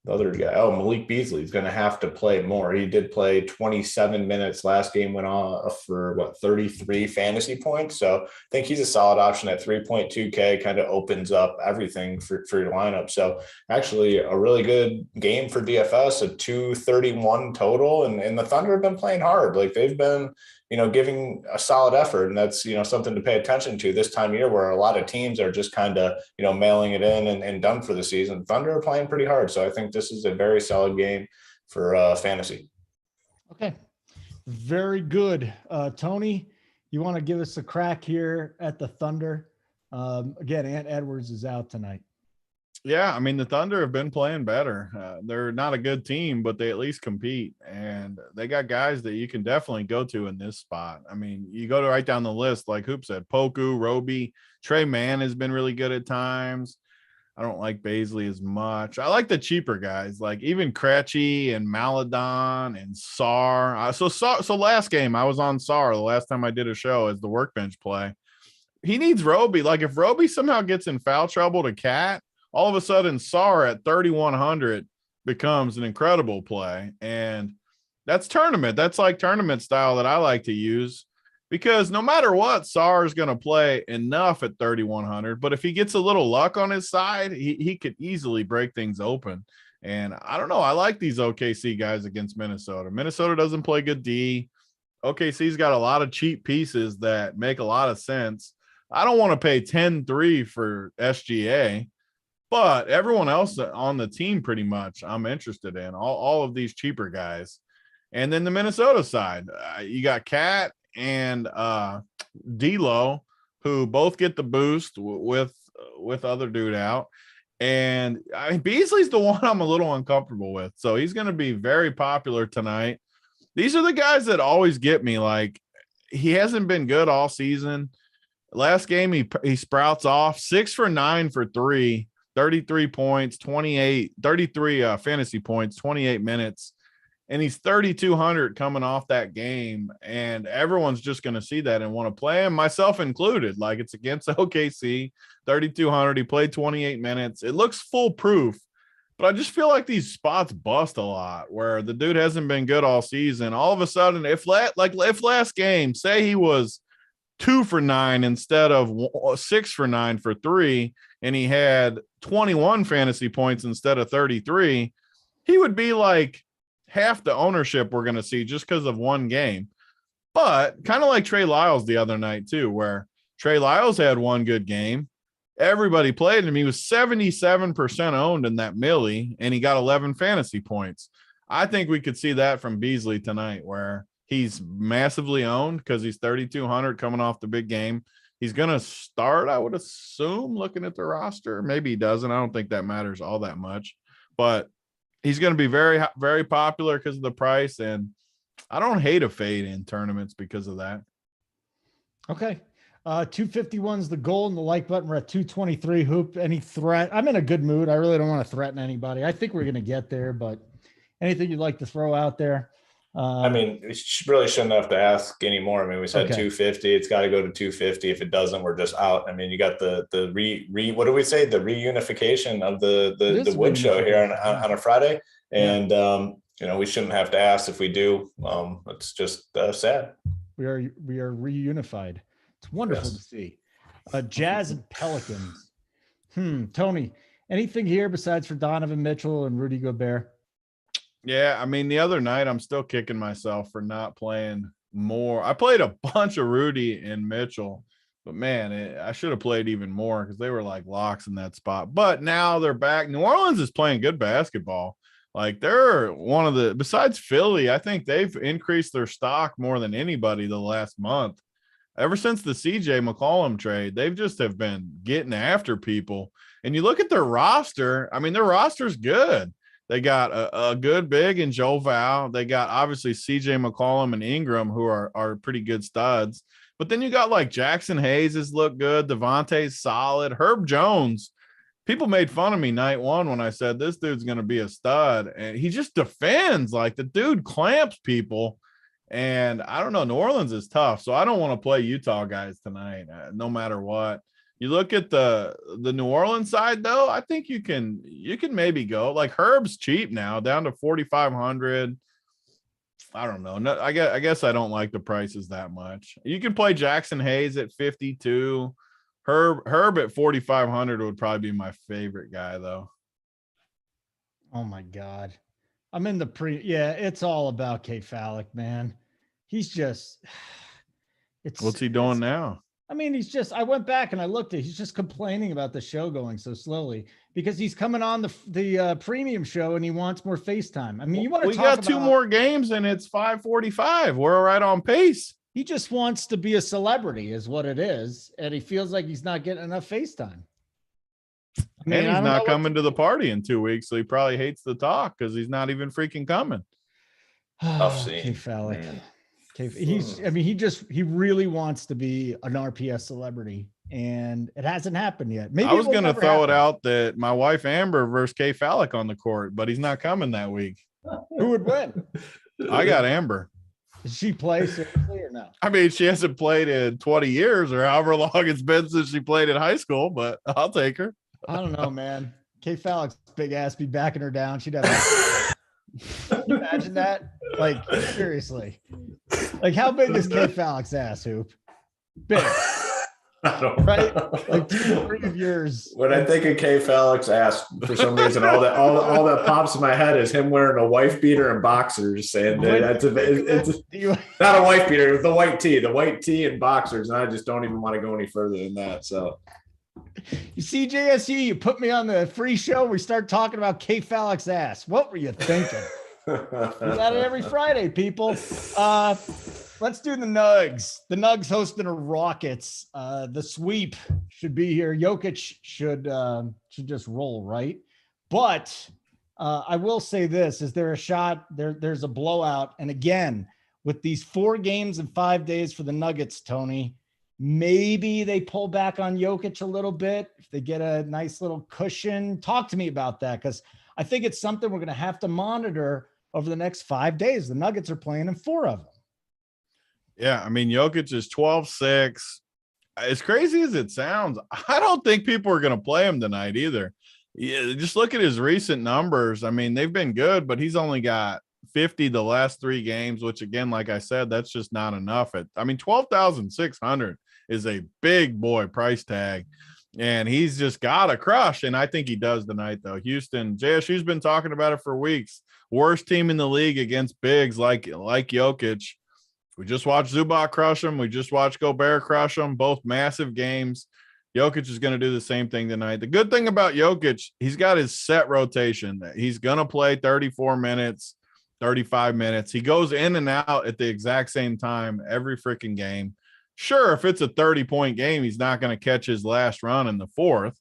C: the other guy, Malik Beasley is going to have to play more. He did play 27 minutes last game, went off for 33 fantasy points. So I think he's a solid option at 3.2K, kind of opens up everything for your lineup. So actually a really good game for DFS, a 231 total. And the Thunder have been playing hard. Like they've been, giving a solid effort. And that's, something to pay attention to this time of year where a lot of teams are just kind of, mailing it in and done for the season. Thunder are playing pretty hard. So I think this is a very solid game for fantasy.
A: Okay. Very good. Tony, you want to give us a crack here at the Thunder? Again, Ant Edwards is out tonight.
B: Yeah, I mean, the Thunder have been playing better. They're not a good team, but they at least compete. And they got guys that you can definitely go to in this spot. I mean, you go to right down the list, like Hoop said, Poku, Roby, Trey Mann has been really good at times. I don't like Baisley as much. I like the cheaper guys, like even Krejci and Maladon and Sarr. So last game, I was on Sarr the last time I did a show as the workbench play. He needs Roby. Like if Roby somehow gets in foul trouble to Cat, all of a sudden Sarr at 3,100 becomes an incredible play. And that's tournament. That's like tournament style that I like to use because no matter what, Sarr is going to play enough at 3,100. But if he gets a little luck on his side, he could easily break things open. And I don't know. I like these OKC guys against Minnesota. Minnesota doesn't play good D. OKC's got a lot of cheap pieces that make a lot of sense. I don't want to pay 10-3 for SGA. But everyone else on the team, pretty much, I'm interested in all of these cheaper guys. And then the Minnesota side, you got Cat and D'Lo, who both get the boost with other dude out. And Beasley's the one I'm a little uncomfortable with. So he's going to be very popular tonight. These are the guys that always get me. Like he hasn't been good all season. Last game, he sprouts off 6 for 9 for 3. 33 points, 33 fantasy points, 28 minutes. And he's 3,200 coming off that game. And everyone's just going to see that and want to play him, myself included. Like it's against OKC, 3,200. He played 28 minutes. It looks foolproof. But I just feel like these spots bust a lot where the dude hasn't been good all season. All of a sudden, if last game, say he was 2 for 9 instead of 6 for 9 for 3, and he had 21 fantasy points instead of 33, he would be like half the ownership we're going to see just because of one game. But kind of like Trey Lyles the other night too, where Trey Lyles had one good game. Everybody played him. He was 77% owned in that millie, and he got 11 fantasy points. I think we could see that from Beasley tonight, where he's massively owned because he's 3,200 coming off the big game. He's going to start, I would assume, looking at the roster. Maybe he doesn't. I don't think that matters all that much. But he's going to be very, very popular because of the price. And I don't hate a fade in tournaments because of that.
A: Okay. 251's the goal and the like button. We're at 223. Hoop, any threat? I'm in a good mood. I really don't want to threaten anybody. I think we're going to get there, but anything you'd like to throw out there?
C: I mean, we really shouldn't have to ask anymore. I mean, we said 250. It's got to go to 250. If it doesn't, we're just out. I mean, you got the what do we say? The reunification of the wood show here on a Friday. And, we shouldn't have to ask. If we do, it's just sad.
A: We are reunified. It's wonderful to see. Jazz and Pelicans. Tony, anything here besides for Donovan Mitchell and Rudy Gobert?
B: Yeah, I mean, the other night, I'm still kicking myself for not playing more. I played a bunch of Rudy and Mitchell, but man, I should have played even more because they were like locks in that spot. But now they're back. New Orleans is playing good basketball. Like they're one of the, besides Philly, I think they've increased their stock more than anybody the last month. Ever since the CJ McCollum trade, they've just have been getting after people. And you look at their roster, I mean, their roster's good. They got a good big in Joe Val. They got obviously CJ McCollum and Ingram, who are pretty good studs. But then you got like Jackson Hayes has looked good. Devontae's solid. Herb Jones, people made fun of me night one when I said this dude's going to be a stud. And he just defends. Like the dude clamps people. And I don't know, New Orleans is tough. So I don't want to play Utah guys tonight, no matter what. You look at the New Orleans side, though, I think you can maybe go. Like Herb's cheap now, down to 4,500. I don't know. No, I guess I don't like the prices that much. You can play Jackson Hayes at 52. Herb at 4,500 would probably be my favorite guy, though.
A: Oh my God. I'm in the yeah, it's all about K-Falik, man. He's just
B: what's he doing now?
A: I mean, I went back and I looked at, he's just complaining about the show going so slowly because he's coming on the premium show and he wants more FaceTime. I mean, you want to
B: we got two more games and it's 5:45. We're right on pace.
A: He just wants to be a celebrity is what it is. And he feels like he's not getting enough FaceTime.
B: I mean, and he's not coming to the party in 2 weeks. So he probably hates the talk because he's not even freaking coming.
C: Tough scene.
A: K-Falik. He really wants to be an RPS celebrity and it hasn't happened yet. Maybe
B: I was going to throw it out that my wife Amber versus K-Falik on the court, but he's not coming that week.
A: Who would win?
B: I got Amber.
A: Does she play seriously or no?
B: I mean, she hasn't played in 20 years or however long it's been since she played in high school, but I'll take her.
A: I don't know, man. K-Falik's big ass be backing her down. She'd have. Can you imagine that? Like, seriously. Like, how big is K-Falik's ass, Hoop? Big.
C: I don't
A: right?
C: know.
A: Like 2 or 3 of yours.
C: When I think of K-Falik's ass, for some reason, all that pops in my head is him wearing a wife beater and boxers, saying that it's not a wife beater, it's the white tee and boxers, and I just don't even want to go any further than that. So.
A: You see, JSU, you put me on the free show. We start talking about K-Falik's ass. What were you thinking? We got it every Friday, people. Let's do the Nugs. The Nugs hosting the Rockets. The sweep should be here. Jokic should just roll, right? But I will say this: is there a shot? There's a blowout, and again, with these 4 games in 5 days for the Nuggets, Tony. Maybe they pull back on Jokic a little bit if they get a nice little cushion. Talk to me about that because I think it's something we're going to have to monitor over the next 5 days. The Nuggets are playing in 4 of them.
B: Yeah, I mean, Jokic is 12-6. As crazy as it sounds, I don't think people are going to play him tonight either. Yeah, just look at his recent numbers. I mean, they've been good, but he's only got 50 the last 3 games, which again, like I said, that's just not enough. 12,600 is a big boy price tag, and he's just got a crush, and I think he does tonight, though. Houston, JSU's been talking about it for weeks. Worst team in the league against bigs like Jokic. We just watched Zubac crush him. We just watched Gobert crush him, both massive games. Jokic is going to do the same thing tonight. The good thing about Jokic, he's got his set rotation. He's going to play 34 minutes, 35 minutes. He goes in and out at the exact same time every freaking game. Sure, if it's a 30-point game, he's not going to catch his last run in the 4th,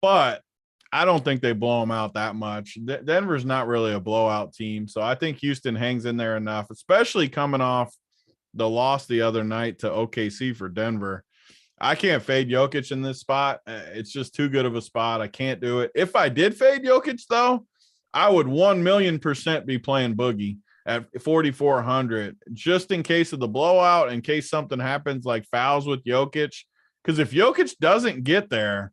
B: but I don't think they blow him out that much. Denver's not really a blowout team, so I think Houston hangs in there enough, especially coming off the loss the other night to OKC for Denver. I can't fade Jokic in this spot. It's just too good of a spot. I can't do it. If I did fade Jokic, though, I would 1,000,000% be playing Boogie at 4,400, just in case of the blowout, in case something happens like fouls with Jokic. Because if Jokic doesn't get there,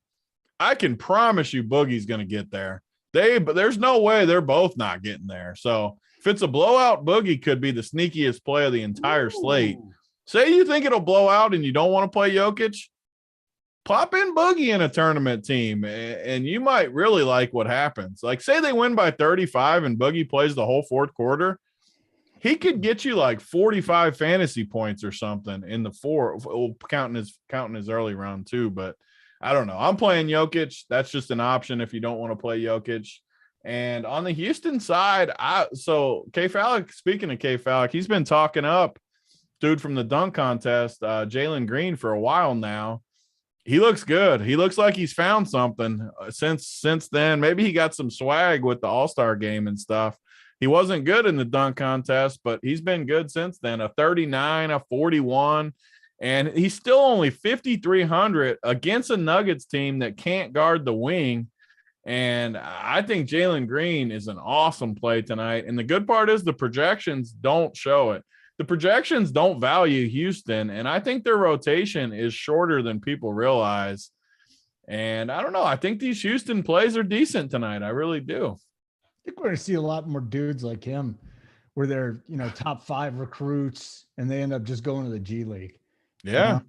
B: I can promise you Boogie's going to get there. But there's no way they're both not getting there. So if it's a blowout, Boogie could be the sneakiest play of the entire slate. Say you think it'll blow out and you don't want to play Jokic, pop in Boogie in a tournament team, and you might really like what happens. Like, say they win by 35 and Boogie plays the whole 4th quarter. He could get you like 45 fantasy points or something in the 4, counting his early round too. But I don't know. I'm playing Jokic. That's just an option if you don't want to play Jokic. And on the Houston side, so K-Fallic, speaking of K-Fallic, he's been talking up dude from the dunk contest, Jalen Green, for a while now. He looks good. He looks like he's found something since then. Maybe he got some swag with the All-Star game and stuff. He wasn't good in the dunk contest, but he's been good since then. A 39, a 41, and he's still only 5,300 against a Nuggets team that can't guard the wing. And I think Jalen Green is an awesome play tonight. And the good part is the projections don't show it. The projections don't value Houston, and I think their rotation is shorter than people realize. And I don't know. I think these Houston plays are decent tonight. I really do.
A: I think we're going to see a lot more dudes like him where they're, top 5 recruits and they end up just going to the G League.
B: Yeah.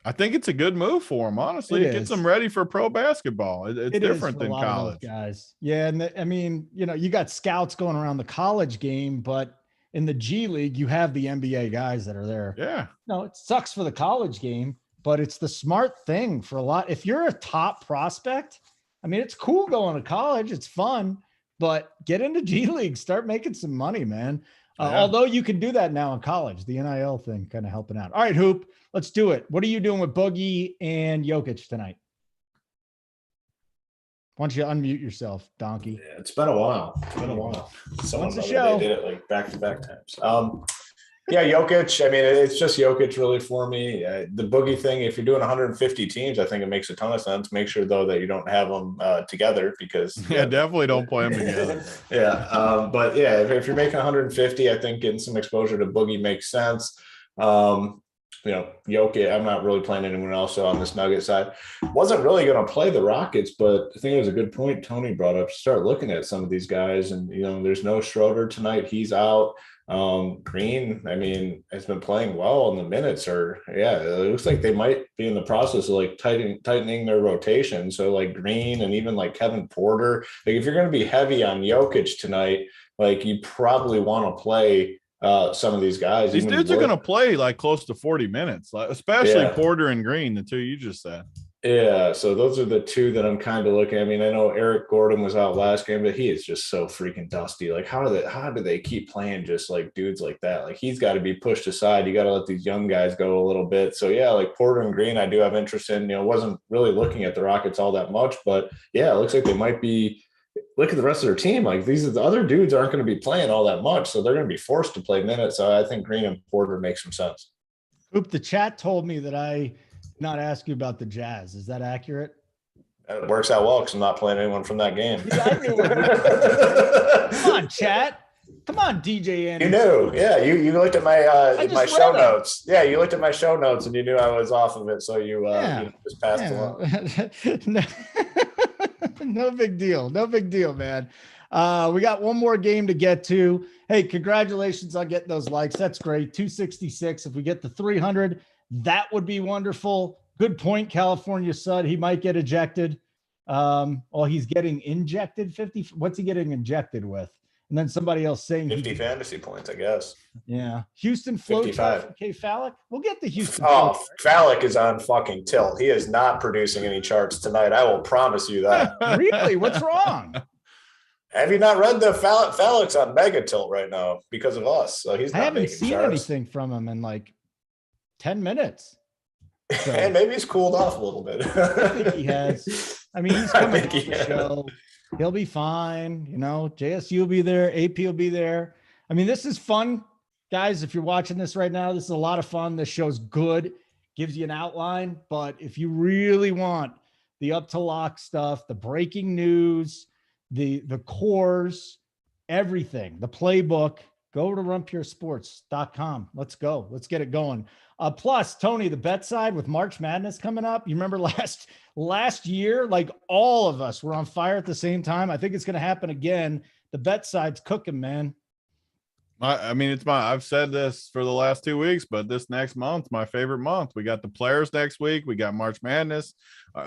A: I
B: think it's a good move for them, honestly. It gets them ready for pro basketball. It's different than college.
A: Guys. Yeah. And you got scouts going around the college game, but in the G League, you have the NBA guys that are there.
B: Yeah.
A: No, it sucks for the college game, but it's the smart thing for a lot. If you're a top prospect, it's cool going to college. It's fun, but get into G League, start making some money, man. Although you can do that now in college, the NIL thing kind of helping out. All right, Hoop, let's do it. What are you doing with Boogie and Jokic tonight? Why don't you unmute yourself, donkey?
D: Yeah, it's been a while.
A: Someone the show
C: did it like back-to-back times. Jokic. It's just Jokic really for me. The Boogie thing, if you're doing 150 teams, I think it makes a ton of sense. Make sure though that you don't have them together because
B: definitely don't play them together.
C: But if you're making 150, I think getting some exposure to Boogie makes sense. Jokic, I'm not really playing anyone else on this Nugget side. Wasn't really going to play the Rockets, but I think it was a good point Tony brought up. Start looking at some of these guys, and there's no Schroeder tonight. He's out. Green, has been playing well, and the minutes are, it looks like they might be in the process of like tightening their rotation. So like Green and even like Kevin Porter, like if you're going to be heavy on Jokic tonight, like you probably want to play some of these guys.
B: These dudes are going to play like close to 40 minutes, especially Porter and Green, the two you just said.
C: Yeah, so those are the two that I'm kind of looking at. I know Eric Gordon was out last game, but he is just so freaking dusty. Like, how do they keep playing just like dudes like that? Like, he's got to be pushed aside. You got to let these young guys go a little bit. So, like Porter and Green, I do have interest in. Wasn't really looking at the Rockets all that much, but, it looks like they might be – look at the rest of their team. Like, the other dudes aren't going to be playing all that much, so they're going to be forced to play minutes. So I think Green and Porter make some sense.
A: Oop, the chat told me that I – not ask you about the Jazz. Is that accurate?
C: It works out well because I'm not playing anyone from that game.
A: Come on, chat. Come on, DJ Anderson.
C: You knew. Yeah, you looked at my show notes. Yeah, you looked at my show notes and you knew I was off of it. So you just passed along.
A: No big deal. No big deal, man. We got one more game to get to. Hey, congratulations on getting those likes. That's great. 266. If we get to 300, that would be wonderful. Good point, California Sud. He might get ejected. He's getting injected 50. What's he getting injected with? And then somebody else saying
C: 50 fantasy points, I guess.
A: Yeah. Houston float chart for Fallic. We'll get the Houston.
C: Fallic is on fucking tilt. He is not producing any charts tonight. I will promise you that.
A: Really? What's wrong?
C: Have you not read the Fallic's on mega tilt right now because of us? So he's not
A: I haven't seen
C: charts.
A: Anything from him in like 10 minutes.
C: So, and maybe he's cooled off a little bit.
A: I think he has. He's coming on the show. He'll be fine. JSU will be there. AP will be there. This is fun. Guys, if you're watching this right now, this is a lot of fun. This show's good. Gives you an outline. But if you really want the up to lock stuff, the breaking news, the cores, everything, the playbook, go to runpuresports.com. Let's go. Let's get it going. Plus, Tony, the bet side with March Madness coming up. You remember last year, like all of us were on fire at the same time. I think it's going to happen again. The bet side's cooking, man.
B: I've said this for the last 2 weeks, but this next month, my favorite month. We got the players next week. We got March Madness.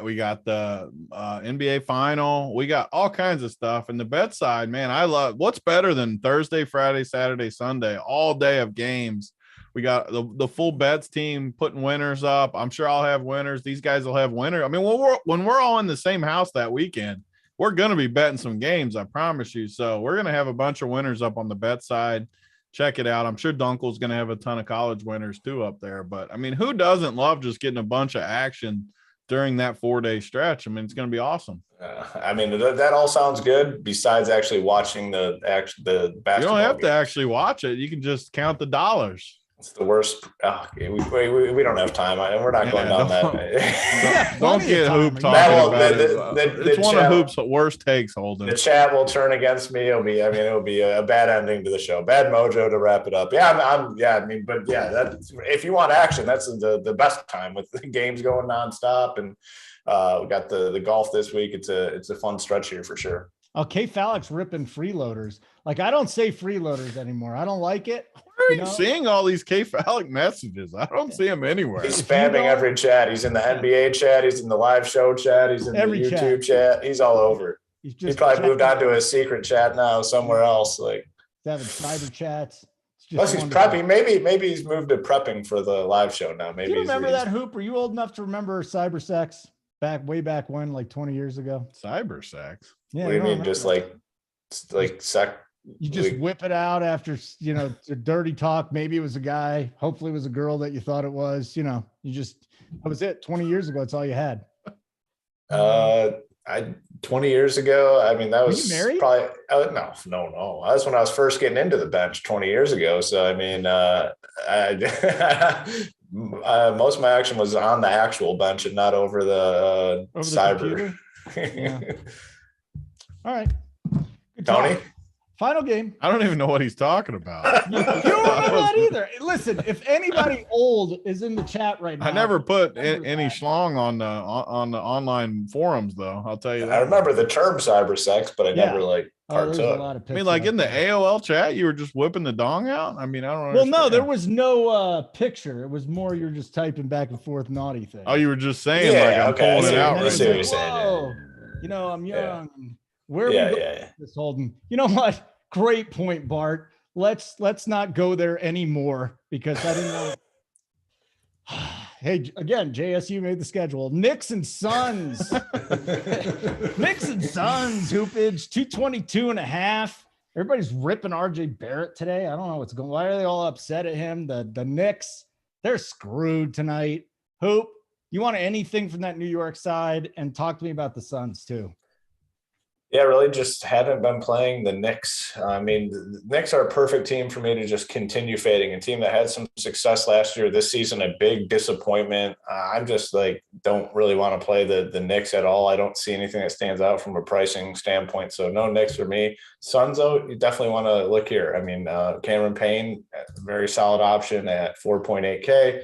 B: We got the NBA final. We got all kinds of stuff. And the bet side, man, I love what's better than Thursday, Friday, Saturday, Sunday, all day of games. We got the full bets team putting winners up. I'm sure I'll have winners. These guys will have winners. When we're all in the same house that weekend, we're going to be betting some games, I promise you. So we're going to have a bunch of winners up on the bet side. Check it out. I'm sure Dunkel's going to have a ton of college winners too up there. But, I mean, who doesn't love just getting a bunch of action during that 4-day stretch? I mean, it's going to be awesome.
C: I mean, that all sounds good besides actually watching the basketball.
B: You don't have
C: games.
B: to actually watch it. You can just count the dollars.
C: It's the worst. We don't have time. We're not going down that.
B: Don't get Hoop talking about it. It's one of Hoop's worst takes, Holden.
C: The chat will turn against me. It'll be a bad ending to the show. Bad mojo to wrap it up. If you want action, that's the best time with the games going nonstop. And we got the golf this week. It's a fun stretch here for sure.
A: Oh, K Fallick's ripping freeloaders. Like, I don't say freeloaders anymore. I don't like it.
B: Where are you seeing all these K Fallick messages? I don't see him anywhere.
C: He's spamming every chat. He's in the NBA chat. He's in the live show chat. He's in every the YouTube chat. He's all over. He's probably moved on to a secret chat now somewhere else. Like,
A: he's having cyber chats.
C: Plus he's prepping. Maybe he's moved to prepping for the live show now. Maybe.
A: Do you remember that, Hoop? Are you old enough to remember cyber sex way back when, like 20 years ago?
B: Cyber sex.
C: Yeah. What do you mean? Just like sec.
A: You just whip it out after, dirty talk. Maybe it was a guy. Hopefully it was a girl that you thought it was. That was it. 20 years ago, it's all you had.
C: 20 years ago. I mean, that was
A: married?
C: Probably no. That was when I was first getting into the bench 20 years ago. So I mean, most of my action was on the actual bench and not over the cyber.
A: Yeah. All right. Good
C: Tony.
A: talk. Final game.
B: I don't even know what he's talking about.
A: You don't remember that either. Listen, if anybody old is in the chat right now,
B: I never put any schlong on the online forums, though. I'll tell you that.
C: I remember the term cyber sex, but I never partook.
B: I mean, like in the AOL chat, you were just whipping the dong out. I mean, I don't know.
A: Well, no, there was no picture. It was more you're just typing back and forth naughty thing.
B: Oh, you were just saying I'm pulling it out.
C: Right.
A: I'm young. Yeah. Where are we going with this, Holden? You know what? Great point, Bart. Let's not go there anymore because I didn't want. Hey, again, JSU made the schedule. Knicks and Suns. Knicks and Suns, hoopage, 222.5. Everybody's ripping RJ Barrett today. I don't know what's going on. Why are they all upset at him? The Knicks, they're screwed tonight. Hoop, you want anything from that New York side? And talk to me about the Suns, too.
C: Yeah, really just haven't been playing the Knicks. I mean, the Knicks are a perfect team for me to just continue fading. A team that had some success last year, this season, a big disappointment. I'm just don't really want to play the Knicks at all. I don't see anything that stands out from a pricing standpoint. So no Knicks for me. Suns, though, you definitely want to look here. I mean, Cameron Payne, very solid option at 4.8K.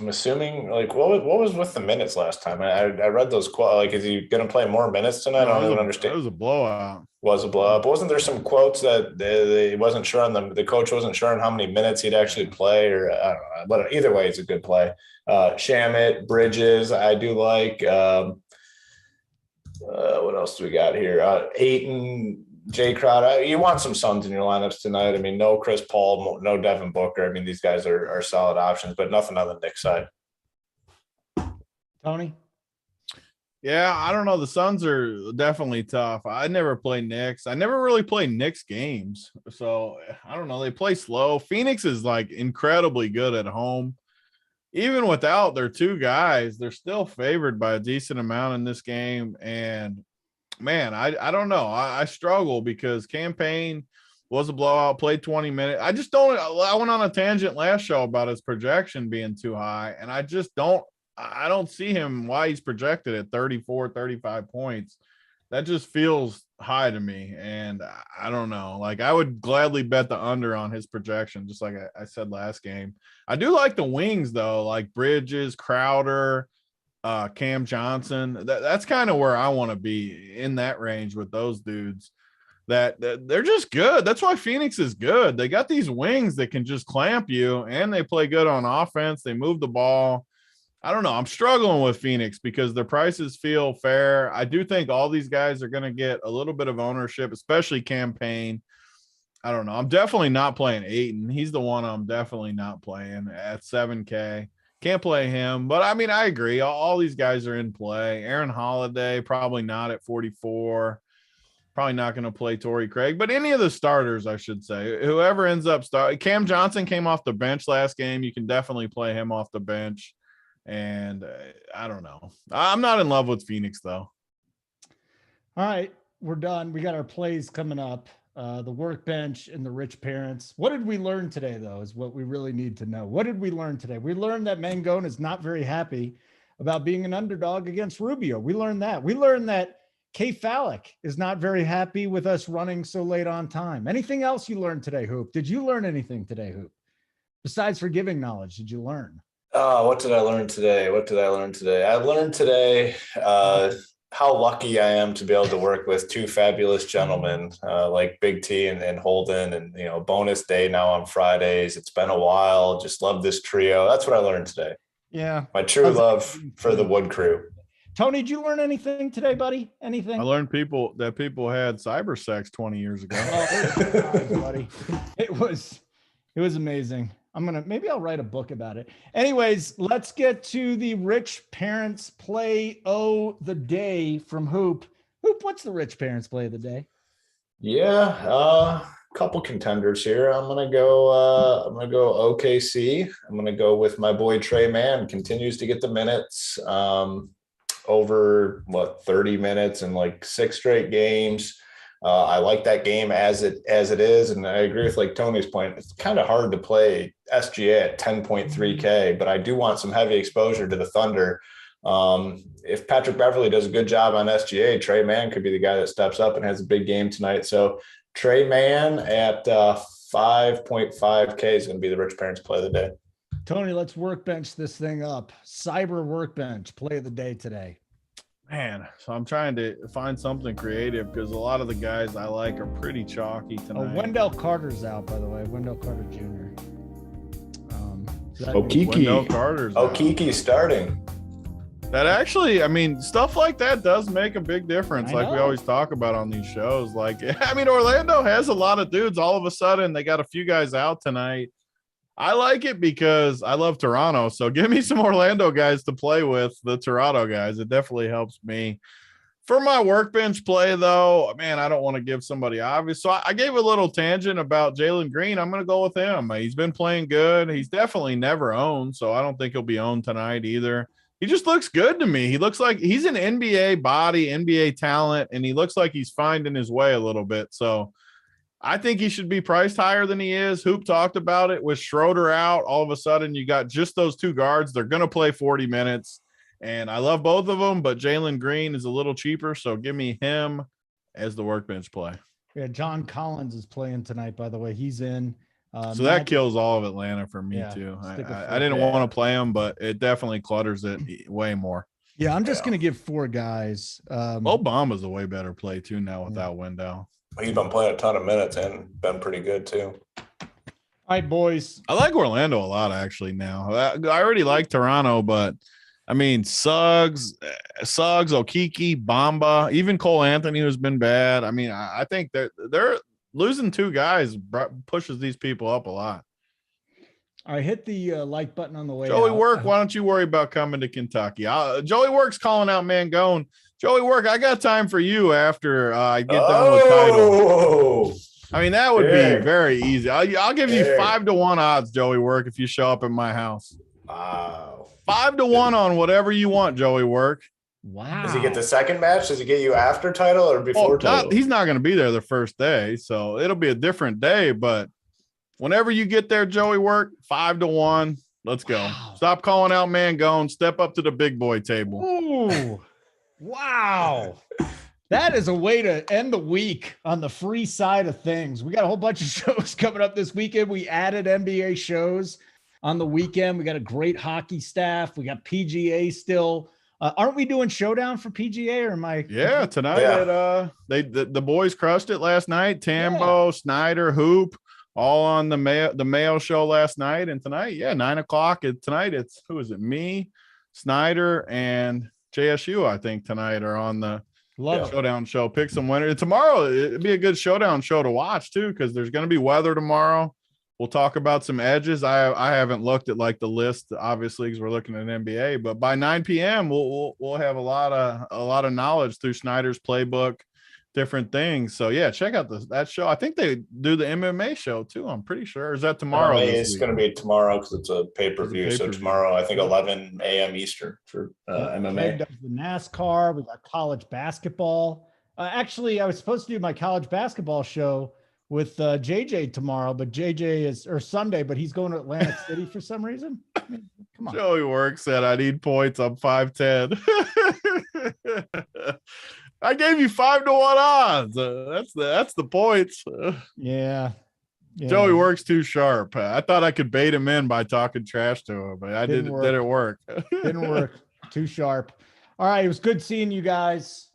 C: I'm assuming what was with the minutes last time? I read those quotes. Is he going to play more minutes tonight? I don't even understand.
B: It was a blowout.
C: Was a blowout. But wasn't there some quotes that they wasn't sure on the coach wasn't sure on how many minutes he'd actually play, or I don't know. But either way, it's a good play. Shamit, Bridges, I do like. What else do we got here? Ayton, Jay Crowder. You want some Suns in your lineups tonight. I mean, no Chris Paul, no Devin Booker. I mean, these guys are solid options, but nothing on the Knicks side.
A: Tony?
B: Yeah, I don't know. The Suns are definitely tough. I never play Knicks. I never really play Knicks games. So I don't know. They play slow. Phoenix is incredibly good at home. Even without their two guys, they're still favored by a decent amount in this game. And man, I don't know. I struggle because Campaign was a blowout, played 20 minutes. I went on a tangent last show about his projection being too high, and I don't see him why he's projected at 34, 35 points. That just feels high to me, and I don't know. I would gladly bet the under on his projection, just like I said last game. I do like the wings, though, like Bridges, Crowder, Cam Johnson. That's kind of where I want to be, in that range with those dudes. That they're just good. That's why Phoenix is good. They got these wings that can just clamp you, and they play good on offense. They move the ball. I don't know. I'm struggling with Phoenix because their prices feel fair. I do think all these guys are going to get a little bit of ownership, especially Campaign. I don't know. I'm definitely not playing Ayton. He's the one I'm definitely not playing at 7K. Can't play him. But, I mean, I agree. All these guys are in play. Aaron Holiday, probably not at 44. Probably not going to play Torrey Craig. But any of the starters, I should say. Whoever ends up starting. Cam Johnson came off the bench last game. You can definitely play him off the bench. And I don't know. I'm not in love with Phoenix, though.
A: All right, we're done. We got our plays coming up. The workbench and the rich parents. What did we learn today, though, is what we really need to know. What did we learn today? We learned that Mangone is not very happy about being an underdog against Rubio. We learned that. We learned that K. Fallick is not very happy with us running so late on time. Anything else you learned today, Hoop? Did you learn anything today, Hoop? Besides forgiving knowledge, did you learn?
C: What did I learn today? I learned today how lucky I am to be able to work with two fabulous gentlemen like Big T and Holden, and bonus day now on Fridays. It's been a while. Just love this trio. That's what I learned today.
A: Yeah,
C: my true love for the Wood crew.
A: Tony, did you learn anything today, buddy? Anything?
B: I learned people had cyber sex 20 years ago.
A: Buddy. It was amazing. Maybe I'll write a book about it. Anyways, let's get to the rich parents play the day from Hoop. Hoop, what's the rich parents play of the day?
C: Yeah, couple contenders here. I'm gonna go OKC. I'm gonna go with my boy Trey Mann. Continues to get the minutes. Over 30 minutes in like 6 straight games. I like that game as it is, and I agree with Tony's point. It's kind of hard to play SGA at 10.3K, but I do want some heavy exposure to the Thunder. If Patrick Beverley does a good job on SGA, Trey Mann could be the guy that steps up and has a big game tonight. So Trey Mann at 5.5K is going to be the rich parents play of the day.
A: Tony, let's workbench this thing up. Cyber workbench play of the day today.
B: Man, so I'm trying to find something creative because a lot of the guys I like are pretty chalky tonight.
A: Wendell Carter's out, by the way. Wendell Carter Jr.
B: Wendell Carter's out.
C: Okiki's starting.
B: That actually, stuff like that does make a big difference. Like we always talk about on these shows. Orlando has a lot of dudes. All of a sudden, they got a few guys out tonight. I like it because I love Toronto. So give me some Orlando guys to play with, the Toronto guys. It definitely helps me. For my workbench play, though, man, I don't want to give somebody obvious. So I gave a little tangent about Jalen Green. I'm going to go with him. He's been playing good. He's definitely never owned, so I don't think he'll be owned tonight either. He just looks good to me. He looks like he's an NBA body, NBA talent, and he looks like he's finding his way a little bit. So I think he should be priced higher than he is. Hoop talked about it with Schroeder out. All of a sudden, you got just those two guards. They're going to play 40 minutes, and I love both of them, but Jalen Green is a little cheaper, so give me him as the workbench play.
A: Yeah, John Collins is playing tonight, by the way. He's in.
B: So that kills all of Atlanta for me, too. I didn't want to play him, but it definitely clutters it way more.
A: Yeah, I'm just going to give 4 guys.
B: Obama's a way better play, too, now without Wendell.
C: He's been playing a ton of minutes and been pretty good too.
A: All right, boys.
B: I like Orlando a lot, actually, now. I already like Toronto, but, Suggs, Okiki, Bamba, even Cole Anthony, who's been bad. I think they're losing 2 guys pushes these people up a lot.
A: All right, hit the like button on the way
B: Joey
A: out.
B: Work, why don't you worry about coming to Kentucky? Joey Work's calling out Mangone. Joey Work, I got time for you after I get done with title. That would be very easy. I'll give you 5-1 odds, Joey Work, if you show up at my house.
C: Wow.
B: 5-1 on whatever you want, Joey Work.
A: Wow.
C: Does he get the second match? Does he get you after title or before title?
B: He's not going to be there the first day, so it'll be a different day. But whenever you get there, Joey Work, 5-1. Let's go. Wow. Stop calling out Mangone. Step up to the big boy table.
A: Ooh. Wow. That is a way to end the week on the free side of things. We got a whole bunch of shows coming up this weekend. We added NBA shows on the weekend. We got a great hockey staff. We got PGA still. Aren't we doing Showdown for PGA or am I?
B: Yeah, tonight the boys crushed it last night. Tambo, Snyder, Hoop, all on the Mayo show last night. And tonight, 9:00. Tonight it's who is it? Me, Snyder, and JSU, I think tonight are on the Showdown show. Pick some winners. Tomorrow, it'd be a good Showdown show to watch too, because there's going to be weather tomorrow. We'll talk about some edges. I haven't looked at like the list, obviously, because we're looking at NBA. But by 9 p.m., we'll have a lot of knowledge through Snyder's playbook, different things. So yeah, check out that show. I think they do the MMA show too. I'm pretty sure. Or is that tomorrow?
C: It's going to be tomorrow because it's a pay-per-view. So tomorrow, I think 11 a.m. Eastern for MMA.
A: Craig does the NASCAR. We got college basketball. Actually, I was supposed to do my college basketball show with JJ tomorrow, but JJ or Sunday, but he's going to Atlantic City for some reason. I mean, come on.
B: Joey Works said, I need points. I'm 5'10". I gave you 5-1 odds. That's the points.
A: Yeah.
B: Joey Works too sharp. I thought I could bait him in by talking trash to him, but didn't work.
A: Didn't work. Too sharp. All right. It was good seeing you guys.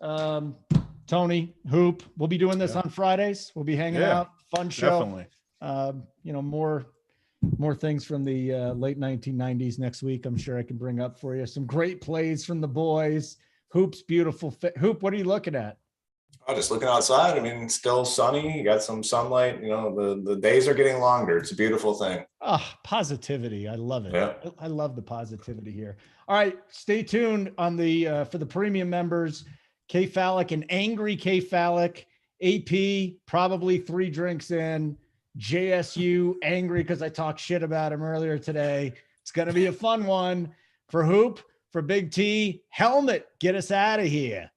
A: Tony, Hoop, we'll be doing this on Fridays. We'll be hanging out. Fun show. Definitely. More things from the late 1990s next week. I'm sure I can bring up for you. Some great plays from the boys. Hoop's beautiful. Hoop, what are you looking at?
C: Oh, just looking outside. I mean, still sunny. You got some sunlight. The days are getting longer. It's a beautiful thing.
A: Oh, positivity. I love it.
C: Yeah.
A: I love the positivity here. All right. Stay tuned on the for the premium members. K-Phallic and Angry K-Phallic. AP, probably 3 drinks in. JSU, angry because I talked shit about him earlier today. It's going to be a fun one. For Hoop, for Big T, Helmet, get us out of here.